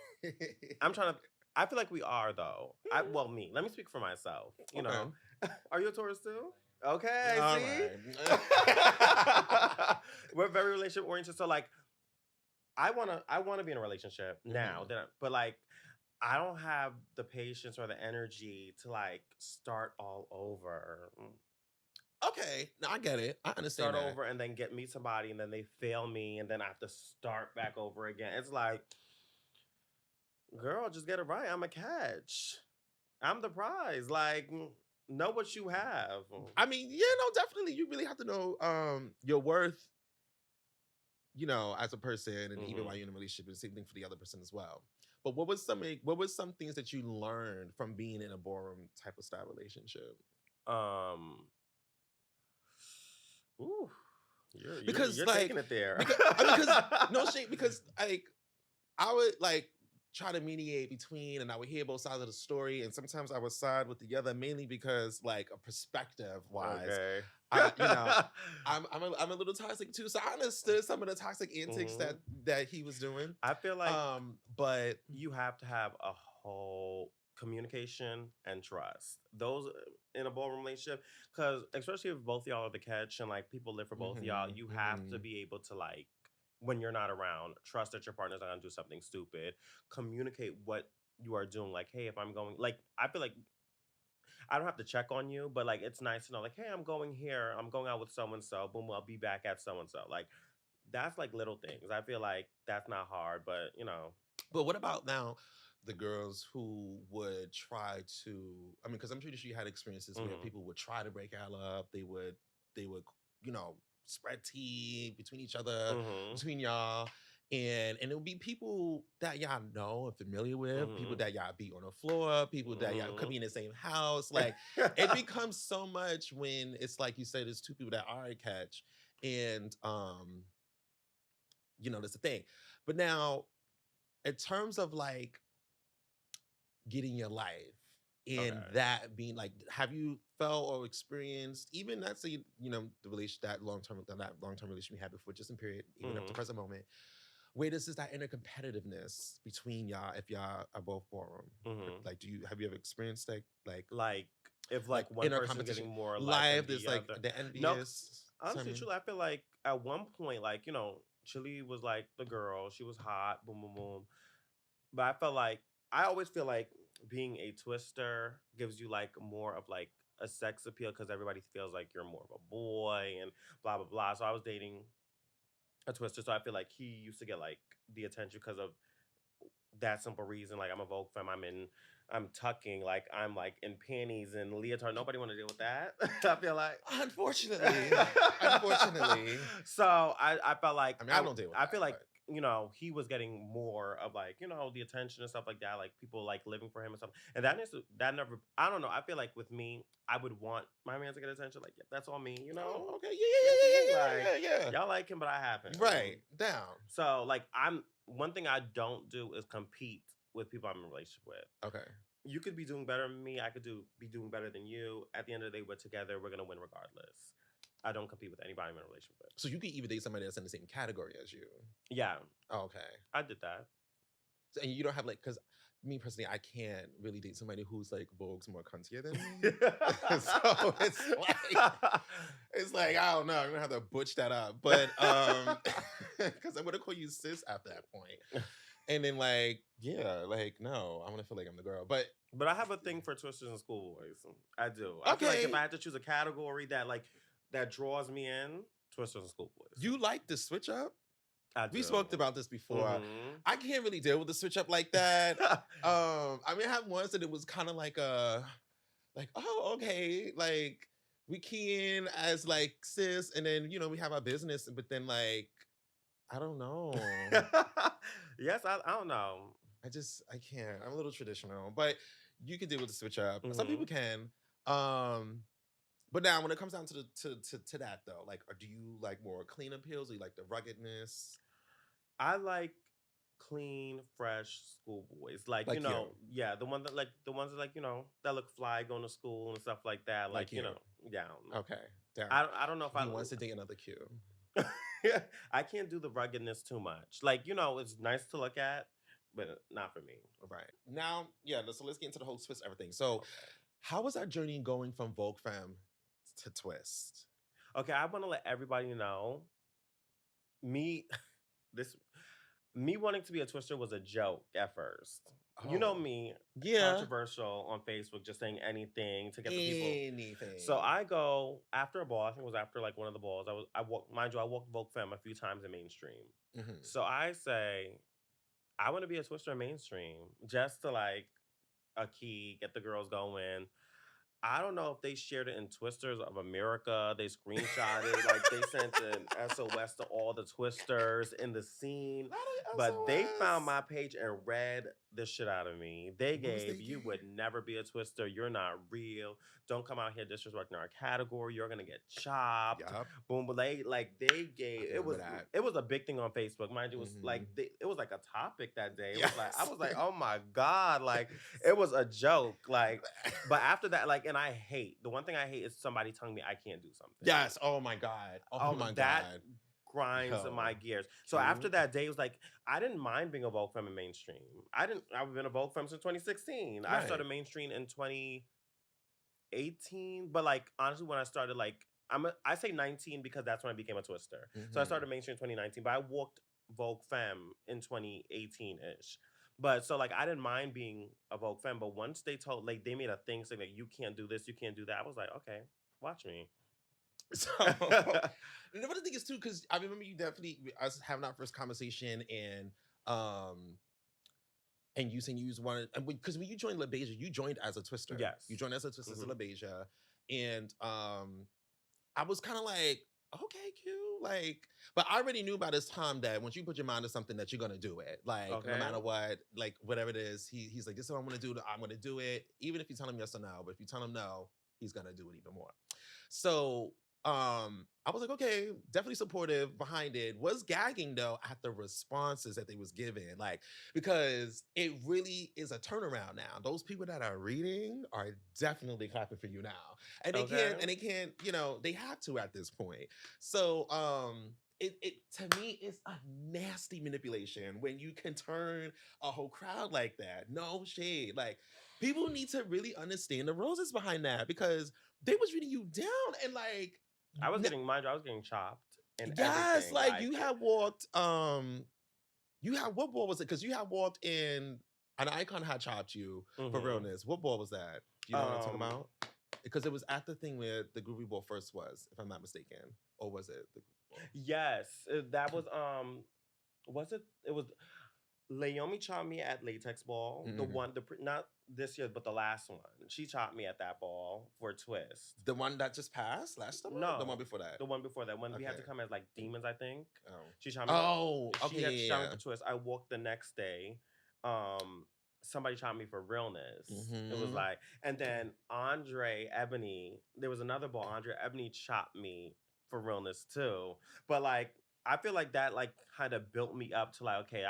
I'm trying to. I feel like we are though. Well, me. Let me speak for myself. You Okay. know, are you a Taurus too? Okay, All see, right. we're very relationship oriented. So like, I wanna be in a relationship now. Mhm. But like, I don't have the patience or the energy to like start all over. Okay. No, I get it. I understand Start that. over and then get me somebody and then they fail me and then I have to start back over again. It's like, girl, just get it right. I'm a catch. I'm the prize. Like, know what you have. I mean, yeah, no, definitely. You really have to know your worth, as a person, and even while Hmm. you're in a relationship, the same thing for the other person as well. But what was some things that you learned from being in a ballroom type of style relationship? Um, ooh, you're Because you're like taking it there. because I mean because no shade because like I would like try to mediate between and I would hear both sides of the story and sometimes I would side with the other mainly because like a perspective wise Okay. I I'm a little toxic too so I understood some of the toxic antics that Hmm. that he was doing I feel like but you have to have a whole communication and trust. Those in a ballroom relationship, because especially if both y'all are the catch and like people live for both of y'all, mhm, you have to mhm. be able to like when you're not around, trust that your partner's not gonna do something stupid. Communicate what you are doing. Like, hey, if I'm going, like, I feel like I don't have to check on you, but like, it's nice to know, like, hey, I'm going here. I'm going out with so and so. Boom, I'll be back at so and so. Like, that's like little things. I feel like that's not hard, but But what about now the girls who would try to I mean, because I'm pretty sure you had experiences where hmm people would try to break y'all up. They would, spread tea between each other, hmm between y'all. And it would be people that y'all know and familiar with, people hmm that y'all beat on the floor, people that y'all could hmm be in the same house. Like it becomes so much when it's like you said, there's two people that are a catch. And that's the thing. But now in terms of like getting your life and Okay. that being like have you felt or experienced even let's say the relation that long-term relation we had before just in period even up to hmm present moment where this is that inner competitiveness between y'all if y'all are both ballroom hmm like do you have you ever experienced Like if like like one inner person's competition getting more life than live there's the like other. the No, envious tell honestly, me truly, I feel like at one point, like Chili was like the girl. She was hot. Boom, boom, boom. But I felt like I always feel like being a twister gives you like more of like a sex appeal because everybody feels like you're more of a boy and blah blah blah. So I was dating a twister, so I feel like he used to get like the attention because of that simple reason. Like I'm a Vogue femme. I'm tucking. Like I'm like in panties and leotard. Nobody want to deal with that. I feel like. unfortunately So I felt like I mean I don't deal with I that feel like but he was getting more of like the attention and stuff like that. Like people like living for him and stuff. And that never. I don't know. I feel like with me, I would want my man to get attention. Like yeah, that's all me. oh okay Like yeah yeah y'all like him, but I haven't. right down So like I'm one thing I don't do is compete with people I'm in a relationship with. okay. You could be doing better than me. I could be doing better than you. At the end of the day, we're together. We're gonna win regardless. I don't compete with anybody I'm in a relationship with. So you could even date somebody that's in the same category as you. Yeah, Oh, okay. I did that. So, and you don't have like, because me personally, I can't really date somebody who's like Vogue's more cuntier than me. So it's like I don't know. I'm gonna have to butch that up, but because I'm gonna call you sis after that point, and then like yeah, like no, I'm gonna feel like I'm the girl, but But I have a thing for twisters and schoolboys. I do. I feel like if okay, I had to choose a category that draws me in, twisters and schoolboys. you like the switch up. I We do. spoke about this before. Mm-hmm. I can't really deal with the switch up like that. I mean, I had once that it was kind of like, oh, okay, like we key in as like sis, and then we have our business, but then like I don't know. Yes, I don't know. I can't. I'm a little traditional, but you can deal with the switch up. Some Mm-hmm. people can. Um, but now when it comes down to to that though, like, do you like more clean appeals or you like the ruggedness? I like clean, fresh schoolboys. Like, Like you, yeah, the ones that that look fly going to school and stuff like that. Like, like you. yeah. Okay. Damn. I don't know if He wants to date another Q. I can't do the ruggedness too much. Like, it's nice to look at, but not for me. Right. Now, yeah, so let's get into the whole twist everything. So, Okay. how was that journey going from Vogue Femme to Twist? Okay, I want to let everybody know me this me wanting to be a twister was a joke at first. You know Oh, me, yeah. controversial on Facebook, just saying anything to get the people. So Anything. I go after a ball. I think it was after like one of the balls. I walked, mind you, I walked Vogue Femme a few times in mainstream. Hmm. So I say I want to be a twister in mainstream just to like a key, get the girls going. I don't know if they shared it in Twisters of America. They screenshotted, like they sent an SOS to all the Twisters in the scene. Not a But they found SOS. my page and read the shit out of me. They What was they gave, you would gave? never be a Twister. You're not real. Don't come out here disrespecting our category. You're gonna get chopped. Yup. Boom, but they I gave can remember that. it was a big thing on Facebook. Mind you, it was like Hmm. it was like a topic that day. It was like I Yes. was like, oh my God, like it was a joke. Like but after that, like, and I hate the one thing I hate is somebody telling me I can't do something. Yes. Oh my God. Oh my That God. grinds my Yo. gears. So after Q. that day, it was like I didn't mind being a Vogue femme in mainstream. I've been a Vogue femme since 2016. I Right. started mainstream in 2018, but like honestly, when I started, like I say 19 because that's when I became a twister. So I Hmm. started mainstream in 2019, but I walked Vogue femme in 2018 ish. But so like I didn't mind being a Vogue femme, but once they told, like they made a thing saying like you can't do this, you can't do that, I was like, okay, watch me. So, and the thing is too, because I remember you definitely us having our first conversation, um and you saying you was one because when you joined LaBeija, you joined as a twister. You Yes. joined as a twister to Hmm. LaBeija, and I was kind of like, okay, Q, like, but I already knew by this time that once you put your mind to something, that you're gonna do it. Like, no Okay. matter what, like whatever it is, he's like, this is what I'm gonna do. I'm gonna do it, even if you tell him yes or no. But if you tell him no, he's gonna do it even more. So I was like, okay, definitely supportive behind it. Was gagging though at the responses that they was giving, like, because it really is a turnaround now. Those people that are reading are definitely clapping for you now, and they Okay. can't, they have to at this point. So it to me is a nasty manipulation when you can turn a whole crowd like that. No shade, like people need to really understand the roses behind that because they was reading you down and like Mind you, I was getting chopped and yes, everything. like Like, you had walked you had what ball was it? Because you had walked in an icon had chopped you for hmm realness. What ball was that? Do you know what I'm talking um, about? Because it was at the thing where the groovy ball first was, if I'm not mistaken. Or was it the groovy ball? yes, that was it? It was Laomi chopped me at Latex Ball. The Mhm. one, not this year, but the last one. She chopped me at that ball for a twist. The one that just passed last summer? The one No, before that. the one before that, when we had to Okay. come as like demons, I think. Oh. She chopped me. Oh, okay, She shot me yeah, for twist. I walked the next day. Somebody chopped me for realness. yeah. It was Hmm. like, and then Andre Ebony. There was another ball. Andre Ebony chopped me for realness too. But like, I feel like that like kind of built me up to like, okay,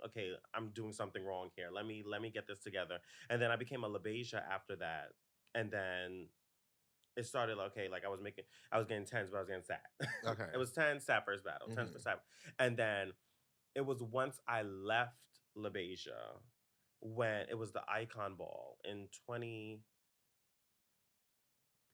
okay, I'm doing something wrong here. Let me get this together. And then I became a LaBeija after that. And then it started like, okay, like I was getting tens, but I was getting sad. Okay. It was 10 sat first battle, tens for Hmm. sat. And then it was once I left LaBeija when it was the Icon Ball in 20,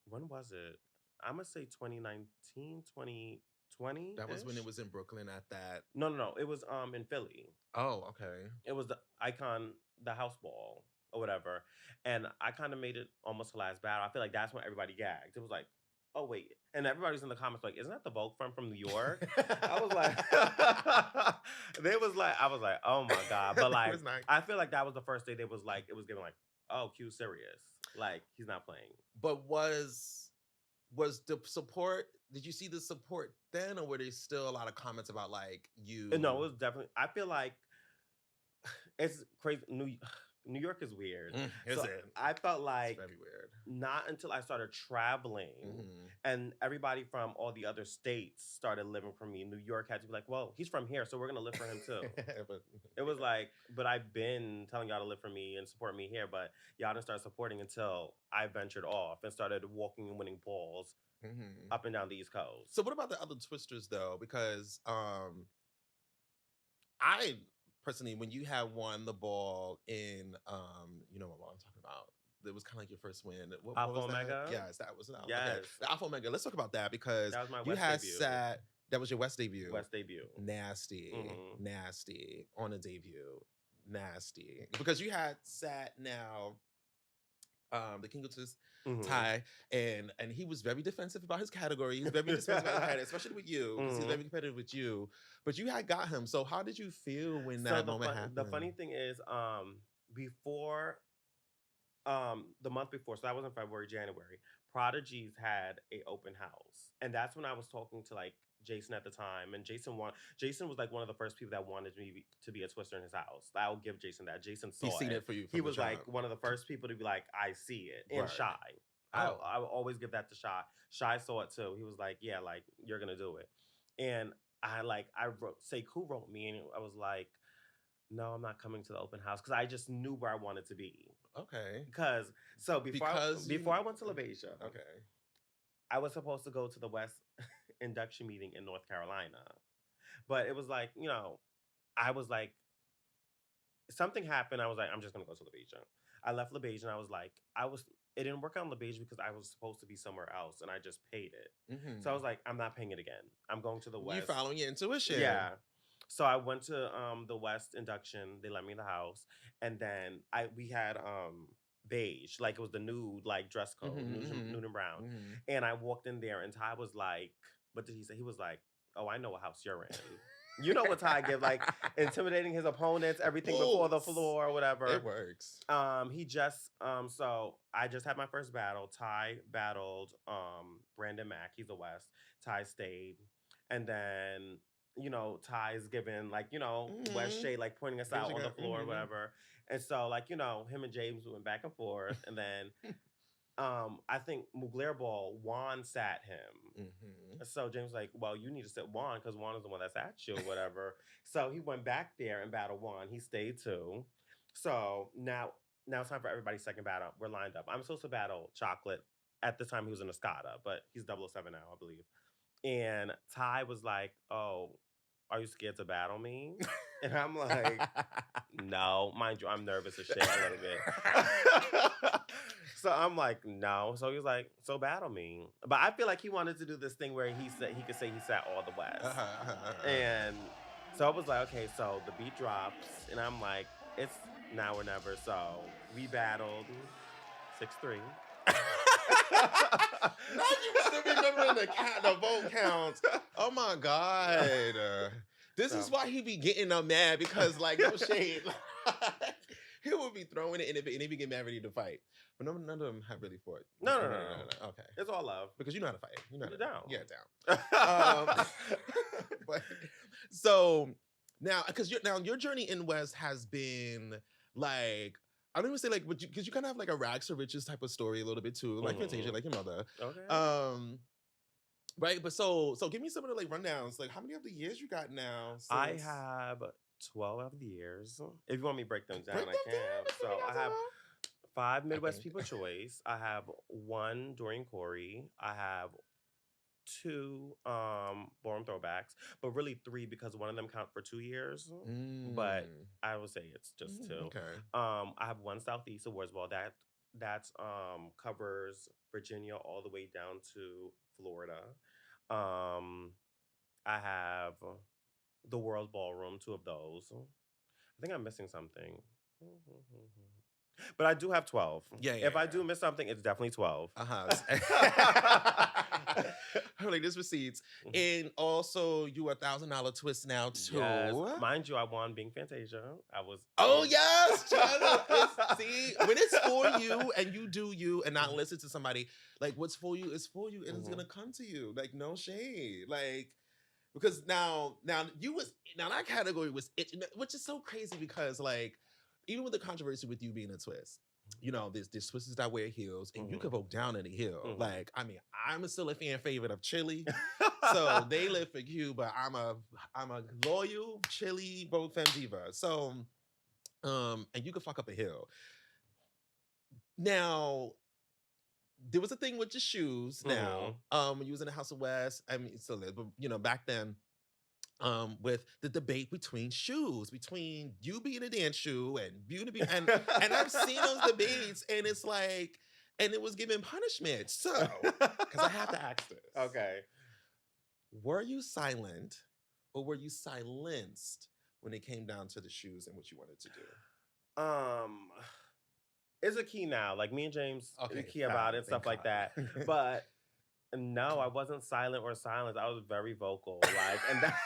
when was it? I'm gonna say 2019, 2020 That was when it ish. was in Brooklyn at that. No, no, no. It was in Philly. Oh, okay. It was the Icon, the house ball or whatever. And I kind of made it almost the last battle. I feel like that's when everybody gagged. It was like, oh wait. And everybody's in the comments like, isn't that the Vogue from New York? I was like, I was like, oh my God. But It like, was nice. I feel like that was the first day they was like, it was giving like, oh, Q serious. Like, he's not playing. But was the support? Did you see the support then, or were there still a lot of comments about like No, it you? was definitely, I feel like it's crazy. New York is weird. Is So it? I felt It's like very weird. not until I started traveling Mm-hmm. and everybody from all the other states started living for me. New York had to be like, well, he's from here, so we're gonna live for him too. But It was like, but I've been telling y'all to live for me and support me here, but y'all didn't start supporting until I ventured off and started walking and winning balls mhm. up and down the East Coast. So what about the other twisters though? Because I personally, when you had won the ball in, you know what ball I'm talking about. It was kind of like your first win. What Alpha was that? Omega? Yes, that was okay. Yes. The Alpha Omega. Let's talk about that because That was my you West had debut. sat. That was your West debut. West debut. Nasty, Mhm. nasty on a debut, nasty. Because you had sat now, the King of Twist, Mhm. Ty, and he was very defensive about his category. He's very defensive about his category, especially with you, because he's Mhm. very competitive with you. But you had got him. So how did you feel when So that moment happened? the funny thing is, before the month before, so that was in February, January, Prodigy's had a open house. And that's when I was talking to like Jason at the time. And Jason was like one of the first people that wanted me to be a twister in his house. I'll give Jason that. Jason saw He's seen it. it for you. He From the was like jump. one of the first people to be like, I see it. And Word. Shy. Oh. I will always give that to Shy. Shy saw it too. He was like, yeah, like you're gonna do it. And I wrote Sekou wrote me and I was like, no, I'm not coming to the open house because I just knew where I wanted to be. Okay. Because before I went to LaBeija, Okay. I was supposed to go to the West induction meeting in North Carolina, but it was like I was like something happened. I was like, I'm just gonna go to LaBeija. I left LaBeija and I was like, it didn't work out in LaBeija because I was supposed to be somewhere else and I just paid it. So I was like, I'm not paying it again. I'm going to the West. You following your intuition. Yeah. So I went to the West induction. They let me in the house, and then we had beige, like it was the nude like dress code, nude and brown. And I walked in there, and Ty was like, "What did he say?" He was like, "Oh, I know what house you're in." You know what Ty give, like intimidating his opponents, everything before the floor, or whatever. It works. He just so I just had my first battle. Ty battled Brandon Mack. He's a West. Ty stayed, and then Ty's given like West shade like pointing us out on the floor or whatever. And so like him and James went back and forth, and then I think Mugler Ball Juan sat him. So James was like, well, you need to sit Juan because Juan is the one that's at you or whatever. So he went back there and battled Juan. He stayed too. So now it's time for everybody's second battle. We're lined up. I'm supposed to battle Chocolate. At the time he was in Escada, but he's 007 now, I believe. And Ty was like, oh, are you scared to battle me? And I'm like, no. Mind you, I'm nervous as shit a little bit. So I'm like, no. So he was like, so battle me. But I feel like he wanted to do this thing where he could say he sat all the West. And so I was like, okay, so the beat drops. And I'm like, it's now or never. So we battled 6-3. Now you still remembering the vote counts. Oh my God. This is why he be getting mad because like no shade. He would be throwing it and he be getting mad ready to fight. But none of them have really fought. No. Okay. It's all love. Because you know how to fight. You know You're down. Yeah, down. But so now, because your journey in West has been like, I don't even say like, because you kind of have like a rags to riches type of story a little bit too, like Fantasia, like your mother. Okay. Right, but so give me some of the like rundowns. Like, how many of the years you got now? I have 12 of the years. If you want me to break them down, I can. So I have 5 Midwest People Choice. I have 1 Dorian Corey. I have 2 Ballroom Throwbacks, but really 3 because one of them count for 2 years. But I would say it's just 2. Okay. I have 1 Southeast Awards Ball that covers Virginia all the way down to Florida. I have the World Ballroom, 2 of those. I think I'm missing something. But I do have 12. Yeah. If I do miss something, it's definitely 12. I'm like, this receipts. And also, you a $1,000 twist now, too. Yes. Mind you, I won being Fantasia. I was. Oh, yes. See, when it's for you and you do you and not listen to somebody, like, what's for you is for you and it's going to come to you. Like, no shade. Like, because now that category was itching, which is so crazy because, like, even with the controversy with you being a twist, there's twisters that wear heels, and you Mhm. can vote down in a heel. Mhm. Like, I mean, I'm still a fan favorite of Chili, so they live for you, but I'm a loyal Chili vote femme diva. So, and you can fuck up a hill. Now, there was a thing with your shoes. Now, when you was in the House of West, I mean, still is, but back then, with the debate between shoes, between you being a dance shoe and beauty be and I've seen those debates, and it's like, and it was given punishment. So, because I have to ask this. Okay. Were you silent or were you silenced when it came down to the shoes and what you wanted to do? It's a key now. Like me and James, Okay, key about it and stuff like that. God. But no, I wasn't silent or silenced. I was very vocal. Like, and that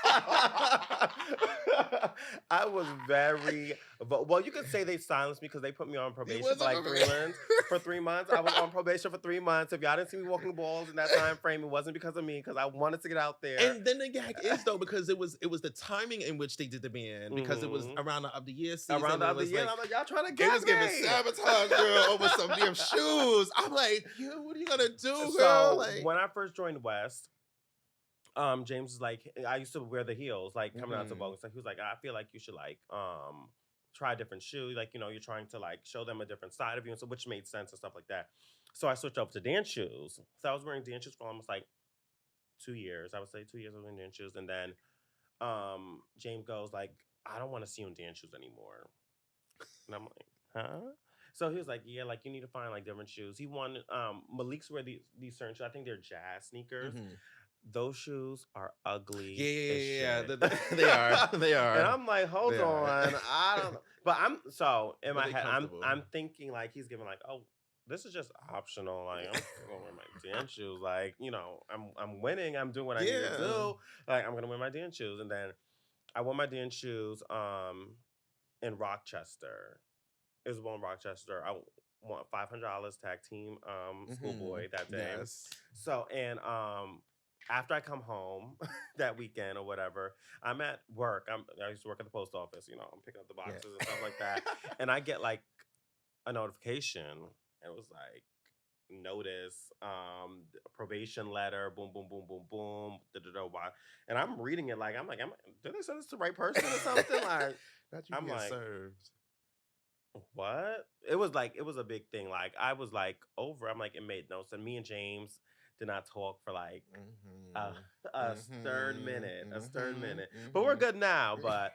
I was very well. You could say they silenced me because they put me on probation for like 3 months. For 3 months, I was on probation for 3 months. If y'all didn't see me walking balls in that time frame, it wasn't because of me, because I wanted to get out there. And then the gag is though, because it was the timing in which they did the ban, because it was around the of the year season. Around the other year, like, I'm like, y'all trying to it get was me. giving sabotage, girl, over some damn shoes. I'm like, what are you gonna do, girl? So like, when I first joined West, James was like, I used to wear the heels, like coming out to Vogue. So he was like, I feel like you should like try a different shoe. Like, you're trying to like show them a different side of you. And so, which made sense and stuff like that. So I switched over to dance shoes. So I was wearing dance shoes for almost like 2 years. I would say 2 years I was wearing dance shoes. And then James goes like, I don't want to see you in dance shoes anymore. And I'm like, huh? So he was like, yeah, like you need to find like different shoes. He wanted Malik's wear these certain shoes. I think they're jazz sneakers. Those shoes are ugly. Yeah. Shit. They are. They are. And I'm like, hold on. I don't know. But I'm so in my they head, comfortable? I'm thinking like he's giving like, oh, this is just optional. Like I'm still gonna wear my dance shoes. Like, I'm winning. I'm doing what I need to do. Like I'm gonna wear my dance shoes. And then I wore my dance shoes in Rochester. It was one in Rochester. I won $500 tag team schoolboy that day. Yes. So and after I come home that weekend or whatever, I'm at work. I used to work at the post office. I'm picking up the boxes and stuff like that. And I get like a notification. It was like notice, probation letter, boom, boom, boom, boom, boom, why. And I'm reading it like, did they send this to the right person or something? Like, that you I'm get like, served. What? It was a big thing. Like I was like over. I'm like, it made no sense. Me and James did not talk for like a stern minute, But we're good now. But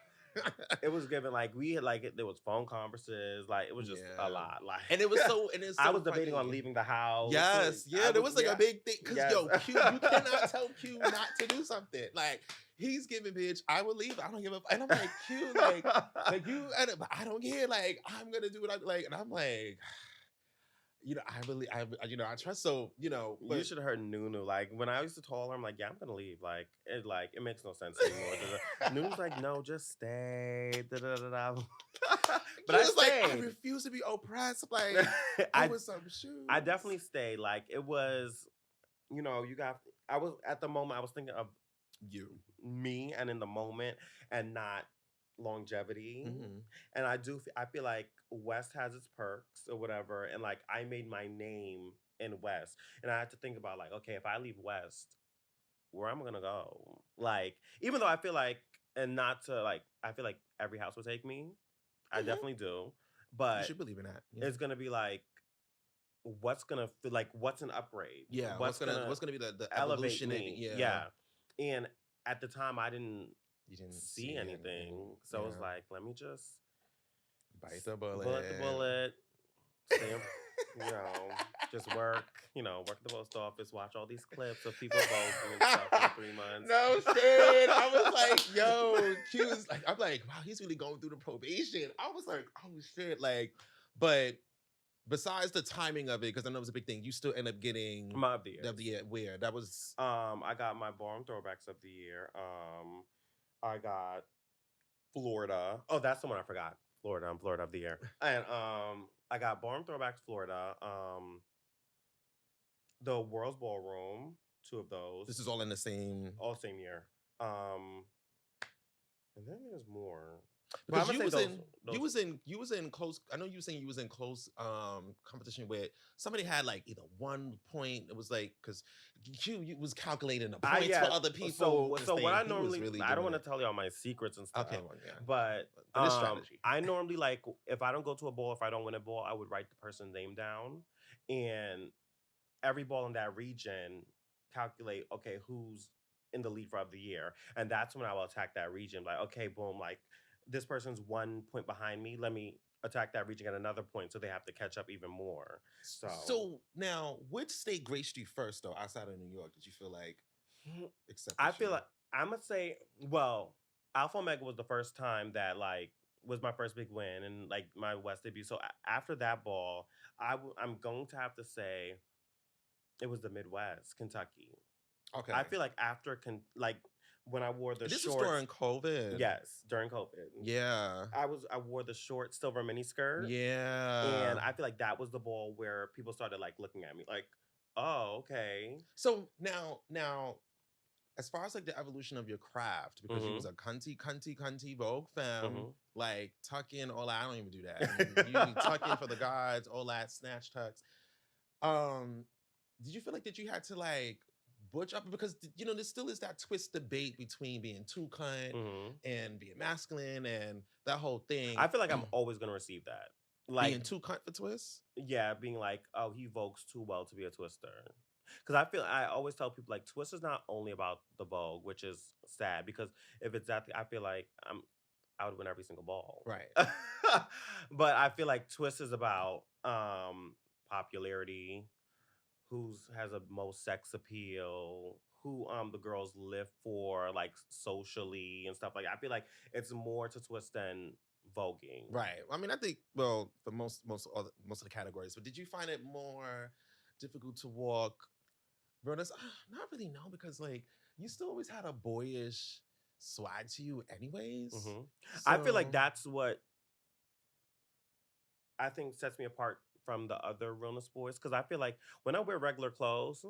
it was given like we had like there was phone conversations. Like it was just a lot. Like and it was so. And it's so I was debating funny. on leaving the house. Yes, there was like a big thing because Q, you cannot tell Q not to do something. Like he's giving bitch, I will leave. I don't give a. And I'm like Q, like you. But I don't care. Like I'm gonna do what I like, and I'm like. I trust. So, but you should have heard Nunu. Like when I used to call her, I'm like, yeah, I'm gonna leave. Like it makes no sense anymore. Nunu's like, no, just stay. But I was like, I stayed. refuse to be oppressed. Like with some shoes. I definitely stayed. Like it was, I was at the moment. I was thinking of me, and in the moment, and not longevity. And I feel like West has its perks or whatever, and like I made my name in West, and I had to think about like, okay, if I leave West, where am I gonna go? Like, even though I feel like, and not to like, I feel like every house will take me. I definitely do, but you should believe in that. It's gonna be like, what's gonna feel like? What's an upgrade? Yeah, what's gonna be the elevate evolution? Yeah, and at the time I didn't. You didn't see anything. So it's like, let me just bite the bullet. Stay, just work. Work at the post office. Watch all these clips of people voting and stuff for 3 months. No shit. I was like, yo, Q's like, I'm like, wow, he's really going through the probation. I was like, oh shit, like, but. Besides the timing of it, because I know it was a big thing, you still end up getting my of the year. Where that was, I got my Ballroom Throwbacks of the year. I got Florida. Oh, that's the one I forgot. Florida. I'm Florida of the year. And I got Ballroom Throwbacks Florida. The World's Ballroom. 2 of those. This is all in the same. All same year. And then there's more. But I'm Because gonna say those. you was in close. I know you were saying you was in close competition with somebody had like either 1 point. It was like because you was calculating the I points for yeah. other So people. This so what thing I he was normally really I don't doing want to it. tell y'all my secrets and Okay, stuff, well, yeah, but but it's strategy. I normally like if I don't go to a ball, if I don't win a ball, I would write the person's name down, and every ball in that region calculate okay who's in the lead for of the year, and that's when I will attack that region. Like okay, boom, like this person's 1 point behind me. Let me attack that region at another point, so they have to catch up even more. So So now, which state graced you first though, outside of New York? Did you feel like accepted I you? feel like I'm gonna say, well, Alpha Omega was the first time that like was my first big win and like my West debut. So after that ball, I'm going to have to say it was the Midwest, Kentucky. I Okay. feel like like when I wore the This was shorts, during COVID. yes, during COVID, Yeah. I wore the short silver mini skirt, Yeah. and I feel like that was the ball where people started like looking at me like, oh, okay. So now, as far as like the evolution of your craft, because you was Mm-hmm. a cunty Vogue femme, Mm-hmm. like tuck in, all that. I don't even do that. You tuck in for the gods, all that, snatch tucks. Um, did you feel like that you had to like butch up because there still is that twist debate between being too cunt Mm-hmm. and being masculine and that whole thing. I feel like I'm always gonna receive that. Like, Being too cunt for twists. yeah, being like, oh, he Vogues too well to be a twister. Because I always tell people like twist is not only about the Vogue, which is sad because if it's that, I feel like I would win every single ball. Right. But I feel like twist is about popularity, who's has a most sex appeal, who the girls live for, like socially and stuff like that. I feel like it's more to twist than voguing. Right. I mean, I think for most of the categories. But did you find it more difficult to walk? Bronus, not really. No, because like you still always had a boyish swag to you, anyways. Hmm. I feel like So that's what I think sets me apart from the other realness boys because I feel like when I wear regular clothes,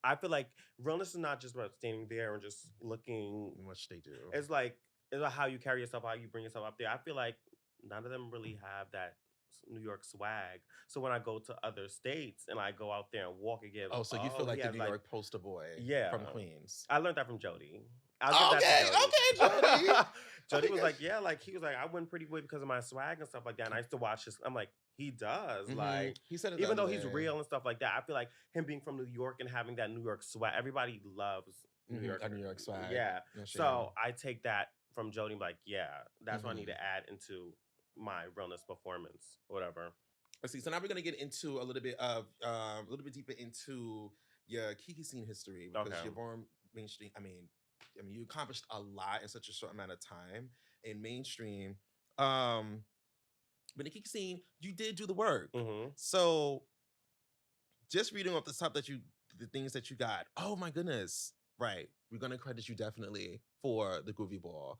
I feel like realness is not just about standing there and just looking. much they do. It's about how you carry yourself, how you bring yourself up there. I feel like none of them really have that New York swag. So when I go to other states and I go out there and walk and give, Oh, so you feel he like the has New like, York poster boy yeah, from Queens. I learned that from Jody. I'll give that to Okay, Jody. okay, Jody. Jody was Okay. like, yeah, like he was like, I win pretty good because of my swag and stuff like that. And I used to watch this. I'm like, he does. Like, He said it the even other though he's day. real and stuff like that, I feel like him being from New York and having that New York swag, everybody loves New York. A New York swag. Yeah. No shame. So I take that from Jody, like, yeah, that's what I need Mhm. to add into my realness performance, whatever. Let's see. So now we're gonna get into a little bit deeper into your Kiki Scene history because Okay. you're born mainstream. I mean, you accomplished a lot in such a short amount of time in mainstream. But in Kiki Scene, you did do the work. Mm-hmm. So just reading off the top the things that you got. Oh my goodness! Right, we're gonna credit you definitely for the Groovy Ball.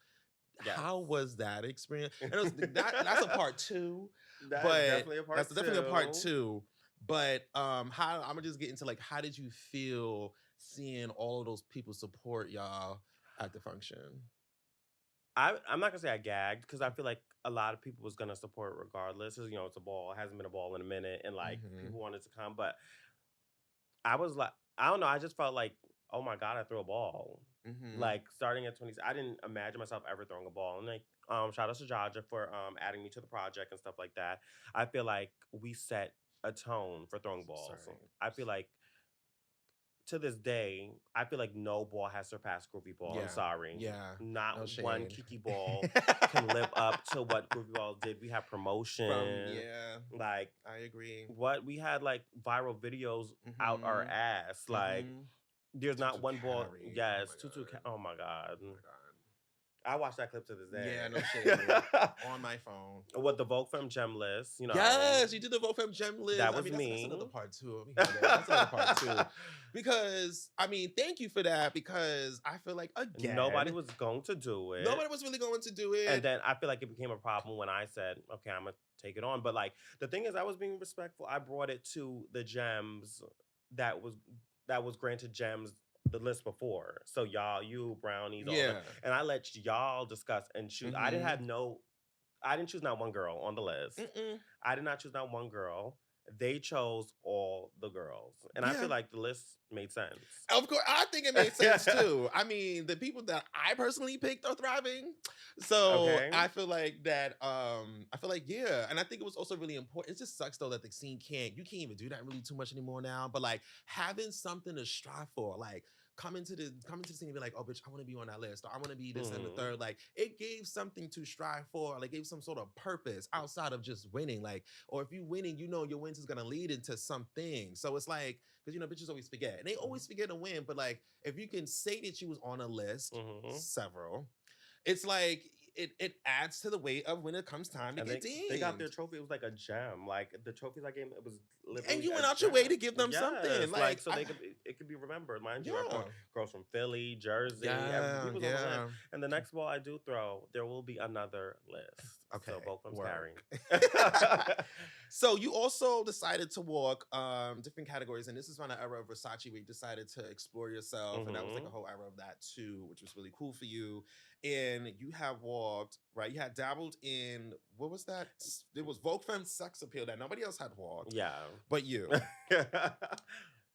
Yes. How was that experience? And that's a part two. That's But definitely a part that's definitely a part two. two. But how I'm gonna just get into like how did you feel seeing all of those people support y'all at the function? I'm not gonna say I gagged because I feel like a lot of people was gonna support regardless. 'Cause, it's a ball. It hasn't been a ball in a minute, and like Mhm. people wanted to come, but I was like, I don't know. I just felt like, oh my god, I threw a ball. Like starting at 20, I didn't imagine myself ever throwing a ball. And like, shout out to Jaja for adding me to the project and stuff like that. I feel like we set a tone for throwing balls. Sorry. I feel like to this day, I feel like no ball has surpassed Groovy Ball. I'm Yeah. sorry. Yeah. Not No one shade. Kiki Ball can live up to what Groovy Ball did. We have promotion. Yeah, Like I agree. what we had like viral videos out our ass. Like there's not Tutu one ball. Carry. Yes, Oh my Tutu. God. Oh my god. Oh my God. I watched that clip to this day. Yeah, no shade. On my phone. What the Vogue Femme Gem list, Yes, you did the Vote Femme Gem list. That was that's me. another part two. That's another part two. Because thank you for that. Because I feel like again, nobody was going to do it. Nobody was really going to do it. And then I feel like it became a problem when I said, "Okay, I'm gonna take it on." But like the thing is, I was being respectful. I brought it to the gems that was granted gems the list before. So y'all, you, brownies, all of them. Yeah. And I let y'all discuss and choose. Mm-hmm. I didn't choose not one girl on the list. Mm-mm. I did not choose not one girl. They chose all the girls. And I feel Yeah. like the list made sense. Of course, I think it made sense too. I mean, the people that I personally picked are thriving, so Okay. I feel like that. I feel like yeah, and I think it was also really important. It just sucks though that the scene you can't even do that really too much anymore now. But like having something to strive for, like coming to the scene and be like, oh bitch, I want to be on that list, or I want to be this and the Mhm. third. Like it gave something to strive for, like gave some sort of purpose outside of just winning. Like, or if you winning, you know your wins is gonna lead into something. So it's like because bitches always forget, and they always forget to win. But like, if you can say that you was on a list, Mhm. several, it's like it adds to the weight of when it comes time to And get they got their deemed. trophy. It was like a gem. Like the trophies I gave them, it was And literally you a went out your gem. way to give them something. Yes, like Like so I, they could it could be remembered. Mind you, I'm throwing yeah, girls from Philly, Jersey, we yeah, was on the list. yeah. And the next ball I do throw, there will be another list. Okay, So both of them's carrying. work. So you also decided to walk different categories, and this is around the era of Versace where you decided to explore yourself, and that was like a Mhm. whole era of that too, which was really cool for you. And you have walked, right? You had dabbled in what was that? It was Vogue Femme Sex Appeal that nobody else had walked, Yeah. but you.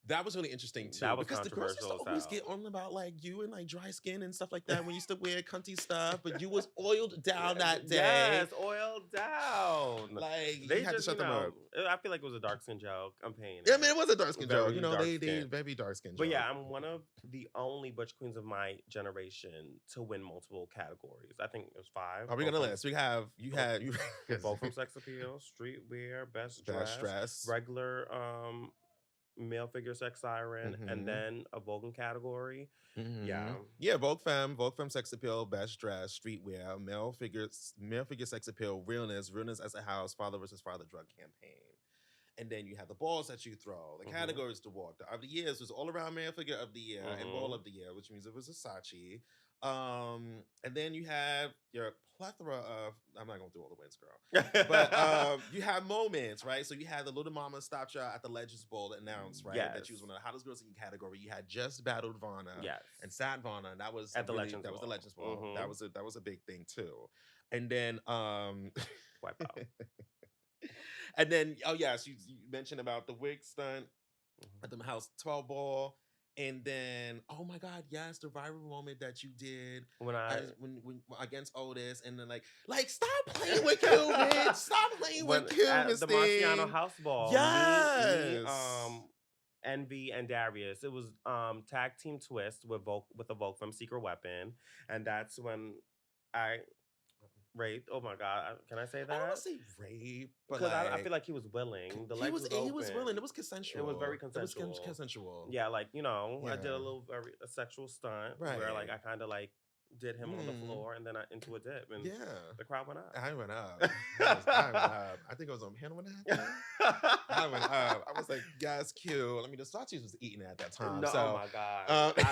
That was really interesting too, That was because the girls used to controversial as always hell. get on about like you and like dry skin and stuff like that when you used to wear cunty stuff, but you was oiled down that day. Yes, oiled down. Like you They had to just, shut them up. I feel like it was a dark skin joke. I'm paying I it. mean, it was a dark skin joke. Very dark They skin. very dark skin But joke. yeah, I'm one of the only butch queens of my generation to win multiple categories. I think it was 5. Are we gonna list? We have you had you Both from sex appeal, streetwear, best best dress, dress. regular male figure sex siren, and Mhm. then a Vogue category. Yeah. Yeah, Vogue Femme Sex Appeal, Best Dress, Streetwear, Male Figure Sex Appeal, Realness as a House, Father versus Father Drug Campaign. And then you have the balls that you throw, the Mhm. categories to walk. The of the years was all around male figure of the year and ball Mhm. of the year, which means it was Versace. And then you have your plethora of I'm not gonna do all the wins, girl. But you have moments, right? So you had the Little Mama stopped you at the Legends Bowl to announce, right? That she was Yes. one of the hottest girls in your category. You had just battled Vana Yes. and sat Vana, and that was At the really, Legends that was the Ball. Legends Bowl. Mhm. That was a big thing too. And then Wipe out. and then oh yes, you mentioned about the wig stunt at the House 12 ball. And then, oh my God, yes, the viral moment that you did When when against Otis, and then like stop playing with Cuban, stop playing with Cuban, at the Marciano House Ball, yes, Envy and Darius. It was tag team twist with a Vogue from Secret Weapon, and that's when I raped. Oh my God, can I say I don't want that? to say rape, but Because I like feel like he was willing. The legs was he was open. willing. It was consensual. It was very It was consensual. consensual. Yeah, like I did Yeah. a little a sexual stunt where like Right. I kind of like did him on the Mm. floor and then I into a dip and Yeah. the crowd went up. I went up. I went up. I think it was on Hannah when that happened. I went up. I was like, guys, cute. I mean, the Saatchi's was eating it at that time. No, so, oh my God.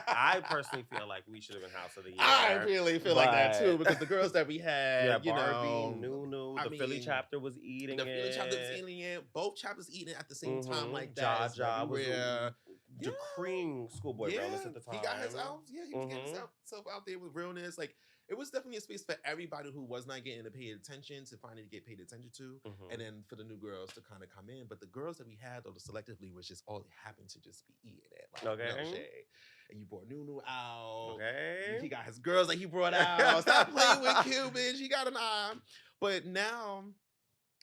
I personally feel like we should have been House of the Year. I really feel like that too, because the girls that we had, yeah, you Barbie, know, Nunu, I the Philly mean, chapter was eating the it. Philly chapter was eating it. Both chapters eating it at the same time, like that. Ja It's Ja was everywhere. decreeing Schoolboy Realness at the time. He got his out. Yeah, he was getting himself out there with realness. Like it was definitely a space for everybody who was not getting to pay attention to finally get paid attention to, and then for the new girls to kind of come in. But the girls that we had, though, selectively was just all they happened to just be eating it. Like, Okay. no shade. And you brought Nunu out. Okay. He got his girls that he brought out. Stop playing with Cuban. She got an eye. But now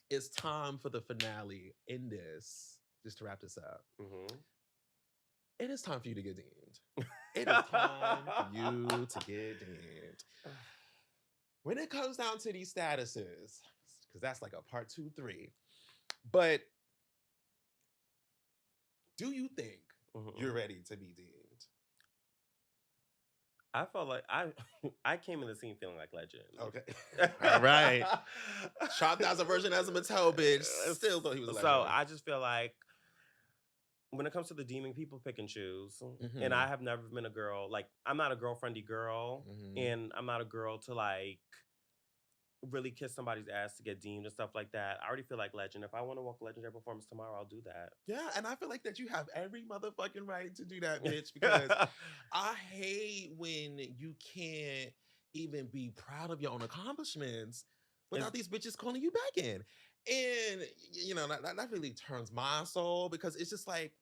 it's time for the finale in this. Just to wrap this up. It is time for you to get deemed. It is time for you to get deemed. When it comes down to these statuses, because that's like a part 2, 3. But do you think you're ready to be deemed? I felt like I came in the scene feeling like legend. Okay. All right. Chopped as a version as a Mattel bitch. Still thought he was a legend. So I just feel like when it comes to the deeming, people pick and choose. And I have never been a girl. Like, I'm not a girlfriendy girl. And I'm not a girl to, like, really kiss somebody's ass to get deemed and stuff like that. I already feel like legend. If I want to walk a legendary performance tomorrow, I'll do Yeah, and I feel like that you have every motherfucking right to do that, bitch, because that. I hate when you can't even be proud of your own accomplishments It's without these bitches calling you back in. And that really turns my soul because it's just like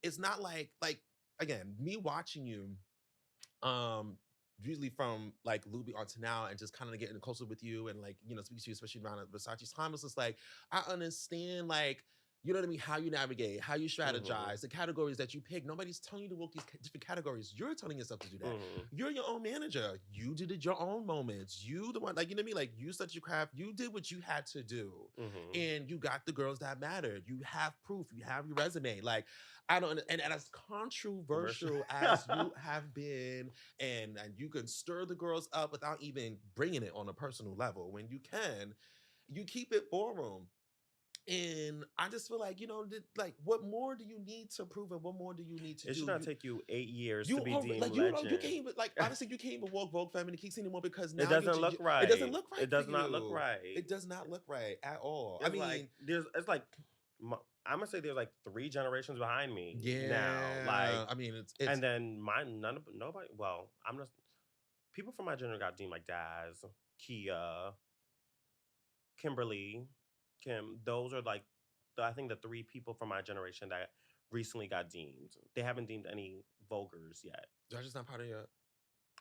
it's not like again, me watching you um usually from like Luby on to now and just kind of getting closer with you and like speaking to you especially around Versace's time, it's just like I understand like you know what I mean, how you navigate, how you hmm strategize, the categories that you pick. Nobody's telling you to work these different categories. You're telling yourself to do that. hmm You're your own manager. You did it your own moments. You the one, like you know what I mean? Like you set your craft. You did what you had to do. hmm And you got the girls that mattered. You have proof. You have your resume. Like I don't and as Commercial. controversial as you have been and you can stir the girls up without even bringing it on a personal level. When you keep it ballroom. And I just feel like, like what more do you need to prove and what more do you need to It should do? not take you 8 years to You be are deemed like you can't legend. even like honestly you can't even walk Vogue Feminine Kiki Scene anymore because It now doesn't look it doesn't right. look right It for does not look you. right. It does not look right at all. I It's like mean, it's like I'm gonna say there's like 3 generations behind me now. Like, yeah. I mean, it's and then nobody. Well, I'm just people from my generation got deemed like Daz, Kia, Kimberly, Kim. Those are like I think the 3 people from my generation that recently got deemed. They haven't deemed any Vulgars yet. Josh is not part of your.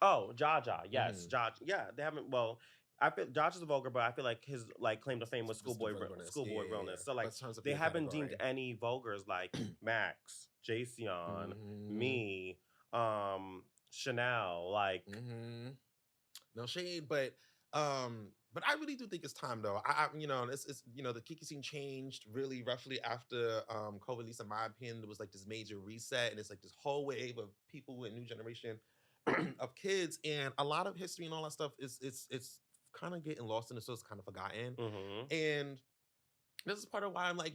Oh, Jaja, yes, Mhm. Jaja, yeah. They haven't. Well, I feel Josh is a vulgar, but I feel like his like claim to fame was The vulgarness, yeah, schoolboy yeah, yeah. realness. So But like in terms of they your haven't deemed category, any vulgars like Max, Jason, hmm me, Chanel. Like hmm no shade, but I really do think it's time though. It's the Kiki scene changed really roughly after COVID. At least in my opinion, there was like this major reset, and it's like this whole wave of people with new generation of kids, and a lot of history and all that stuff is it's kind of getting lost in the source, kind of forgotten, mm-hmm. and this is part of why I'm like,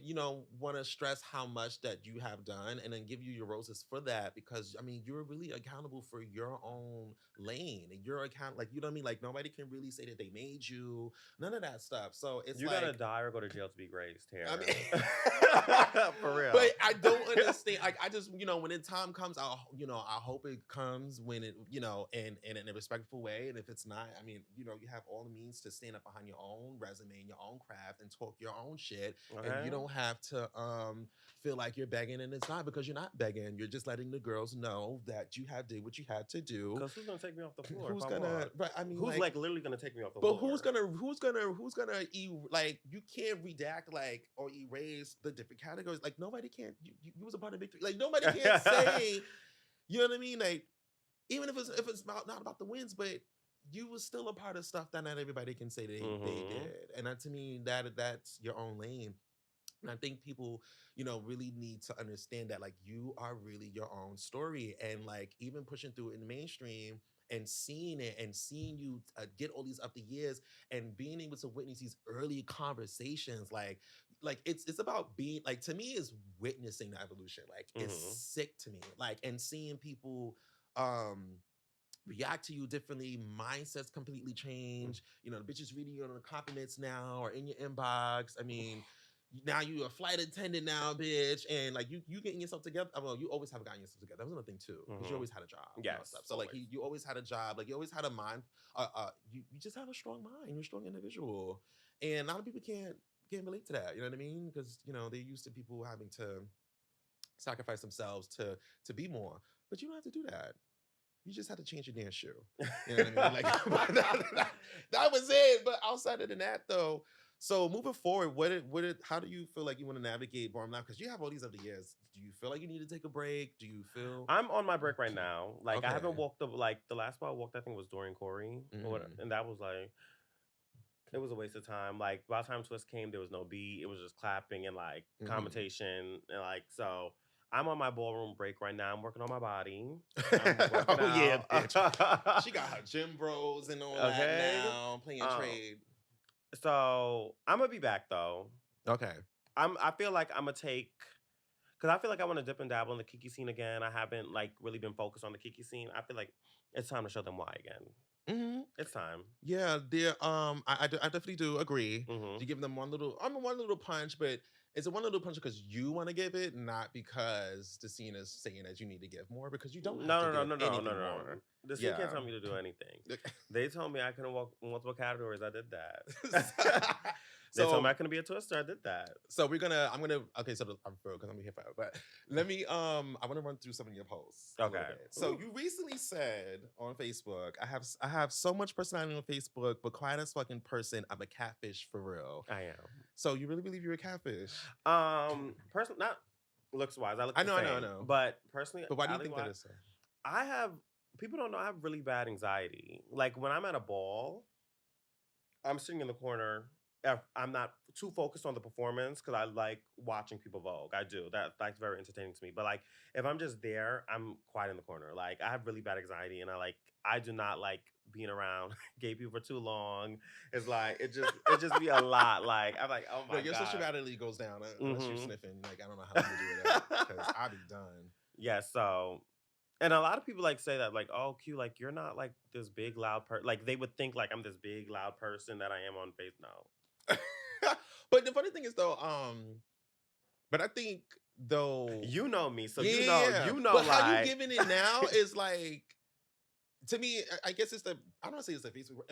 want to stress how much that you have done and then give you your roses for that because I mean, you're really accountable for your own lane and you're like, you know what I mean? Like, nobody can really say that they made you, none of that stuff. So it's You gotta like, die or go to jail to be graced I here. mean, For but real. I don't understand. Like, I just, when the time comes, I hope it comes when it, and in a respectful way. And if it's not, I mean, you have all the means to stand up behind your own resume and your own craft and talk your own shit. And you Okay. don't have to feel like you're begging, and it's not because you're not begging. You're just letting the girls know that you have did what you had to do. Cause who's gonna take me off the floor if Who's I gonna? walk? But I mean, Who's like, like literally gonna take me off the but floor? like you can't redact like or erase the different categories. Like nobody can. You was a part of Big Three. Like nobody can't say. You know what I mean? Like even if it's not about the wins, but you was still a part of stuff that not everybody can say they Mm-hmm. did. And that to me that's your own lane. And I think people, really need to understand that like you are really your own story and like even pushing through in the mainstream and seeing it and seeing you get all these up the years and being able to witness these early conversations like it's about being like to me is witnessing the evolution like it's Mm-hmm. sick to me like and seeing people um react to you differently, mindsets completely change. The bitches reading you on the compliments now or in your inbox. I mean, now you a flight attendant now, bitch, and like you getting yourself together. Well, you always have gotten yourself together. That was another thing too, because you Mm-hmm. always had a job, Yes, stuff. So like always. you always had a job, like you always had a mind. You just have a strong mind. You're a strong individual, and a lot of people can't relate to that. You know what I mean? Because they're used to people having to sacrifice themselves to be more, but you don't have to do that. You just had to change your damn shoe. You know what I mean? Like that was it. But outside of that, though, so moving forward, how do you feel like you want to navigate Ballroom now? Because you have all these other years. Do you feel like you need to take a break? Do you feel I'm on my break right now. Like I okay? haven't walked the last spot I walked I think was Dorian Corey, Mm-hmm. and that was like it was a waste of time. Like by the time Twist came, there was no beat. It was just clapping and like Mm-hmm. commentation and like so. I'm on my ballroom break right now. I'm working on my body. I'm working Oh yeah, out. bitch. She got her gym bros and all that Okay. now, playing Um. trade. So I'm gonna be back though. Okay. I feel like I'm gonna take because I feel like I want to dip and dabble in the Kiki scene again. I haven't like really been focused on the Kiki scene. I feel like it's time to show them why again. Hmm. It's time. Yeah, I definitely do agree. Hmm. You give them one little punch, but it's a one little punch because you want to give it, not because the scene is saying that you need to give more because you don't have to No, no, no, give no, no, no, anything no. more. The scene can't Yeah. tell me to do anything. They told me I couldn't walk multiple categories. I did that. They told me So I couldn't be a twister. I did that. so I'm gonna okay, so I'm because I'm gonna be here forever. But let me I want to run through some of your posts a little Okay. bit. So Ooh. you recently said on Facebook, I have so much personality on Facebook, but quiet as fucking person, I'm a catfish for real. I am. So you really believe you're a catfish? Not looks wise. I look I the know, I know, I same, know. but personally, But why do you alley think that wise, is so? I have people don't know I have really bad anxiety. Like when I'm at a ball, I'm sitting in the corner. If I'm not too focused on the performance because I like watching people vogue. I do. That's very entertaining to me. But like if I'm just there, I'm quiet in the corner. Like I have really bad anxiety and I do not like being around gay people for too long. It's like it just be a lot. Like I'm like, oh No, my your God. sociability goes down unless you're Hmm. sniffing. Like I don't know how people do it because I'd be done. Yeah, so and a lot of people like say that like, oh, Q, like you're not like this big loud person. Like they would think like I'm this big loud person that I am on face. No, But the funny thing is though, but I think though, you know me, so yeah, you yeah, know, yeah. you know, But how you like giving it now is like to me. I guess it's the I don't want to say it's the Facebook.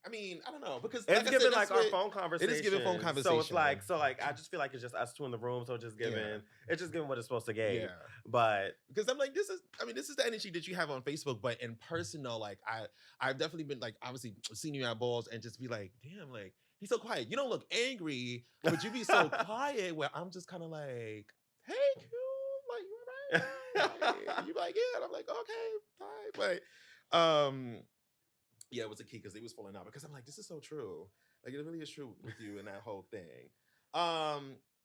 I mean, I don't know because like it's I said, giving that's like our what phone it is giving phone conversation. So it's conversation. like I just feel like it's just us two in the room. So Yeah, it's just giving what it's supposed to yeah. give. But Because I'm like, this is the energy that you have on Facebook, but in person though, like I've definitely been like obviously seen you at balls and just be like, damn, like he's so quiet. You don't look angry, but you be so quiet where I'm just kind of like, hey, Q, like you alright? Like, you be like, yeah, and I'm like, okay, fine. But yeah, it was a key because they was falling out because I'm like, this is so true. Like it really is true with you and that whole thing.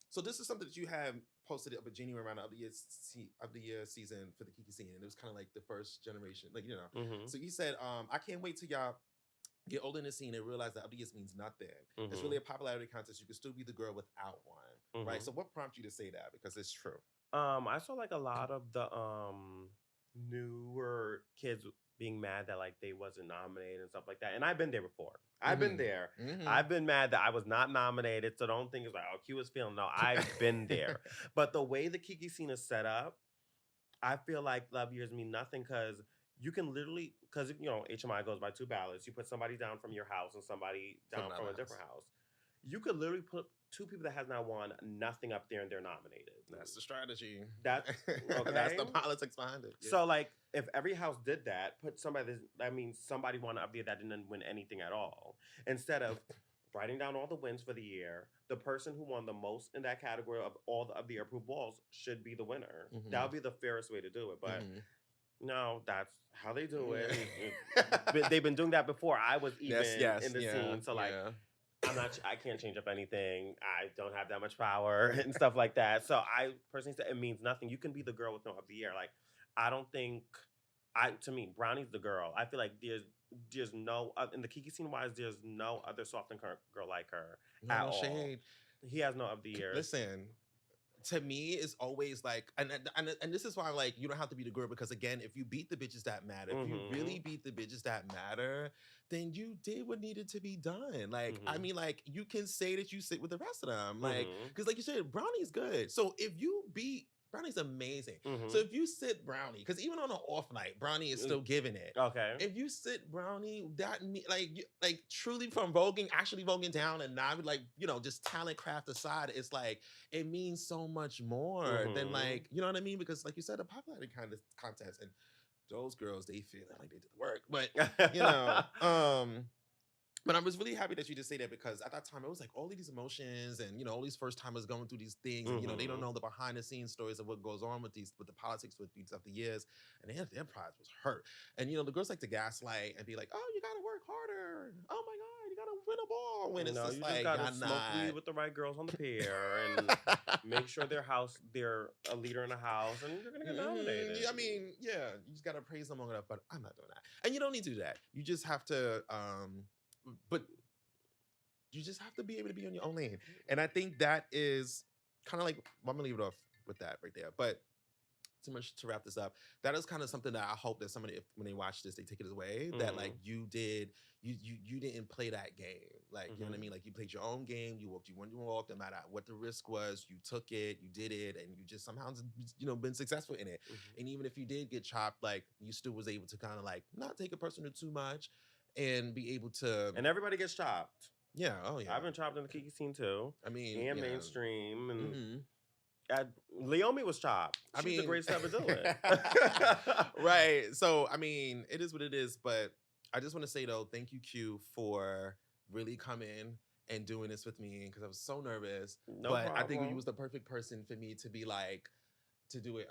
So this is something that you have posted up in January around of the year season for the Kiki scene, and it was kind of like the first generation, like you know. hmm So you said, I can't wait till y'all get older in the scene and realize that WS means nothing. It's hmm really a popularity contest. You can still be the girl without one, right? hmm So what prompted you to say that? Because it's true. I saw like a lot of the newer kids being mad that like they wasn't nominated and stuff like that. And I've been there before. I've been Mm-hmm. there. Mm-hmm. I've been mad that I was not nominated. So don't think it's like, oh, Q was feeling. No, I've been there. But the way the Kiki scene is set up, I feel like love years mean nothing because you can literally because you know HMI goes by two ballots. You put somebody down from your house and somebody From down from another a house. different house. You could literally put two people that has not won nothing up there and they're nominated. That's the strategy. That's That's okay. the politics behind it. Yeah. So like if every house did that, put somebody that means somebody won up there that didn't win anything at all. Instead of writing down all the wins for the year, the person who won the most in that category of all of the approved balls should be the winner. That would be the fairest way to do it. But Mhm. no, that's how they do it. Yeah. They've been doing that before I was Yes, even yes, in the yeah, scene. So like yeah. I can't change up anything. I don't have that much power and stuff like that. So I personally say it means nothing. You can be the girl with no of the year. Like I don't think to me Brownie's the girl. I feel like there's no in the Kiki scene wise there's no other soft and girl like her No, at no all. shade. He has no of the years. Listen, to me, it's always like, and this is why I'm like, you don't have to be the girl because again, if you beat the bitches that matter, if you Mm-hmm. really beat the bitches that matter, then you did what needed to be done. Like, I Mm-hmm. mean, like you can say that you sit with the rest of them, like, Mm-hmm. because like you said, Brownie's good. So if you beat Brownie's amazing. So Mm-hmm. if you sit Brownie, because even on an off night, Brownie is still giving it. Okay. If you sit Brownie, like like truly from voguing, actually voguing down, and not like just talent craft aside, it's like it means so much more than Mm-hmm. like what I mean. Because like you said, a popularity kind of contest, and those girls they feel like they did the work, but you know, but I was really happy that you just say that because at that time it was like all of these emotions and all these first timers going through these things and they don't Mm-hmm. know the behind the scenes stories of what goes on with the politics with these of the years and their pride was hurt and the girls like to gaslight and be like, oh, you gotta work harder, oh my god, you gotta win a ball when it's No, just you just like gotta y'all smoke weed with the right girls on the pier and make sure they're a leader in the house, and you're gonna get nominated. Yeah, I mean, yeah, you just gotta praise them long enough, but I'm not doing that. And you don't need to do that. You just have to but you just have to be able to be on your own lane. And I think that is kind of like I'm gonna leave it off with that right there. But too much to wrap this up. That is kind of something that I hope that somebody, if, when they watch this, they take it away. That like Mhm. you didn't play that game. Like you know what I Mhm. mean. Like you played your own game. You walked. You went. You walked. No matter what the risk was, you took it. You did it, and you just somehow been successful in it. Mhm. And even if you did get chopped, like you still was able to kind of like not take it personal too much, and be able to And everybody gets chopped. yeah. Oh yeah. I've been chopped in the Kiki Scene too, I mean and yeah. mainstream, and Hmm. Leomi was chopped. I She was the mean, greatest to ever do it. right. So, I mean, it is what it is. But I just want to say, though, thank you, Q, for really coming and doing this with me because I was so nervous. No But I think you problem. was the perfect person for me to be like, to do it,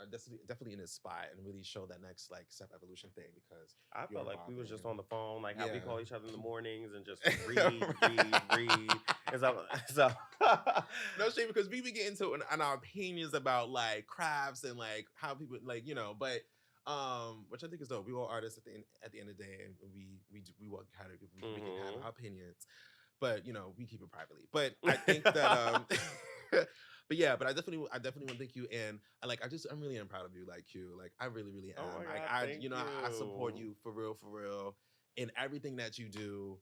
definitely in this spot and really show that next like step evolution thing because I you're felt like we was just vibing. on the phone, like how we Yeah. call each other in the mornings and just read. And so No shame because we be getting to and our opinions about like crafts and like how people like but which I think is dope. We all artists at the end of the day, and we work hard. We can have Mhm. our opinions, but we keep it privately. But I think that but yeah, but I definitely want to thank you, and I'm really am proud of you, like Q, like I really really Oh am. my Like God, I thank I support you. you for real in everything that you do.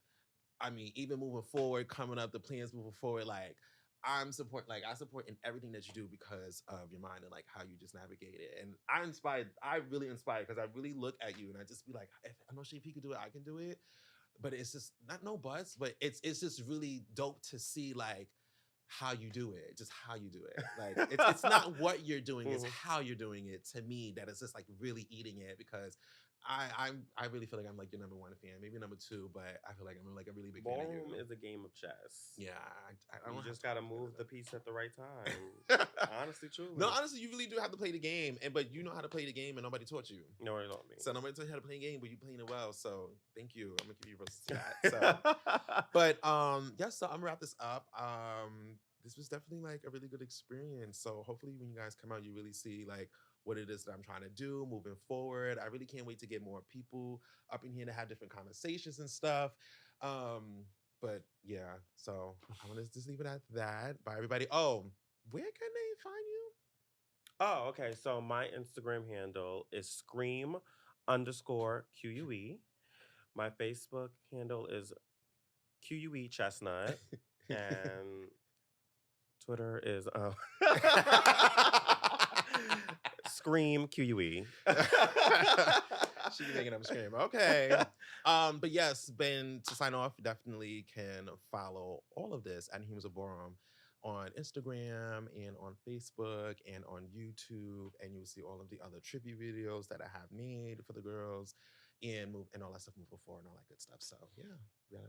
I mean, even moving forward, coming up, the plans moving forward, like I support in everything that you do because of your mind and like how you just navigate it. And I really inspired because I really look at you and I just be like, if I know if he could do it, I can do it. But it's just not no buts, but it's just really dope to see like how you do it, just how you do it. Like it's not what you're doing, it's Mhm. how you're doing it to me that is just like really eating it because I really feel like I'm like your number one fan, maybe number two, but I feel like I'm like a really big fan of you. Ballroom is a game of chess. Yeah, I You don't have just time gotta to play move the piece at the right time. that. Honestly, No, truly. honestly, you really do have to play the game, and but you know how to play the game, and nobody taught you. No, it don't So mean. nobody taught you how to play the game, but you playing it well. So thank you. I'm gonna give you roses to that. So, but yes. So I'm gonna wrap this up. This was definitely like a really good experience. So hopefully, when you guys come out, you really see like what it is that I'm trying to do moving forward. I really can't wait to get more people up in here to have different conversations and stuff. But yeah, so I'm gonna just leave it at that. Bye, everybody. Oh, where can they find you? Oh, okay. So my Instagram handle is scream underscore QUE. My Facebook handle is QUE Chestnut. And Twitter is Scream QUE. She be making them scream. Okay. But yes, Ben, to sign off, definitely can follow all of this at Humans of Borum on Instagram and on Facebook and on YouTube. And you'll see all of the other tribute videos that I have made for the girls and move and all that stuff moving forward and all that good stuff. So yeah, we gotta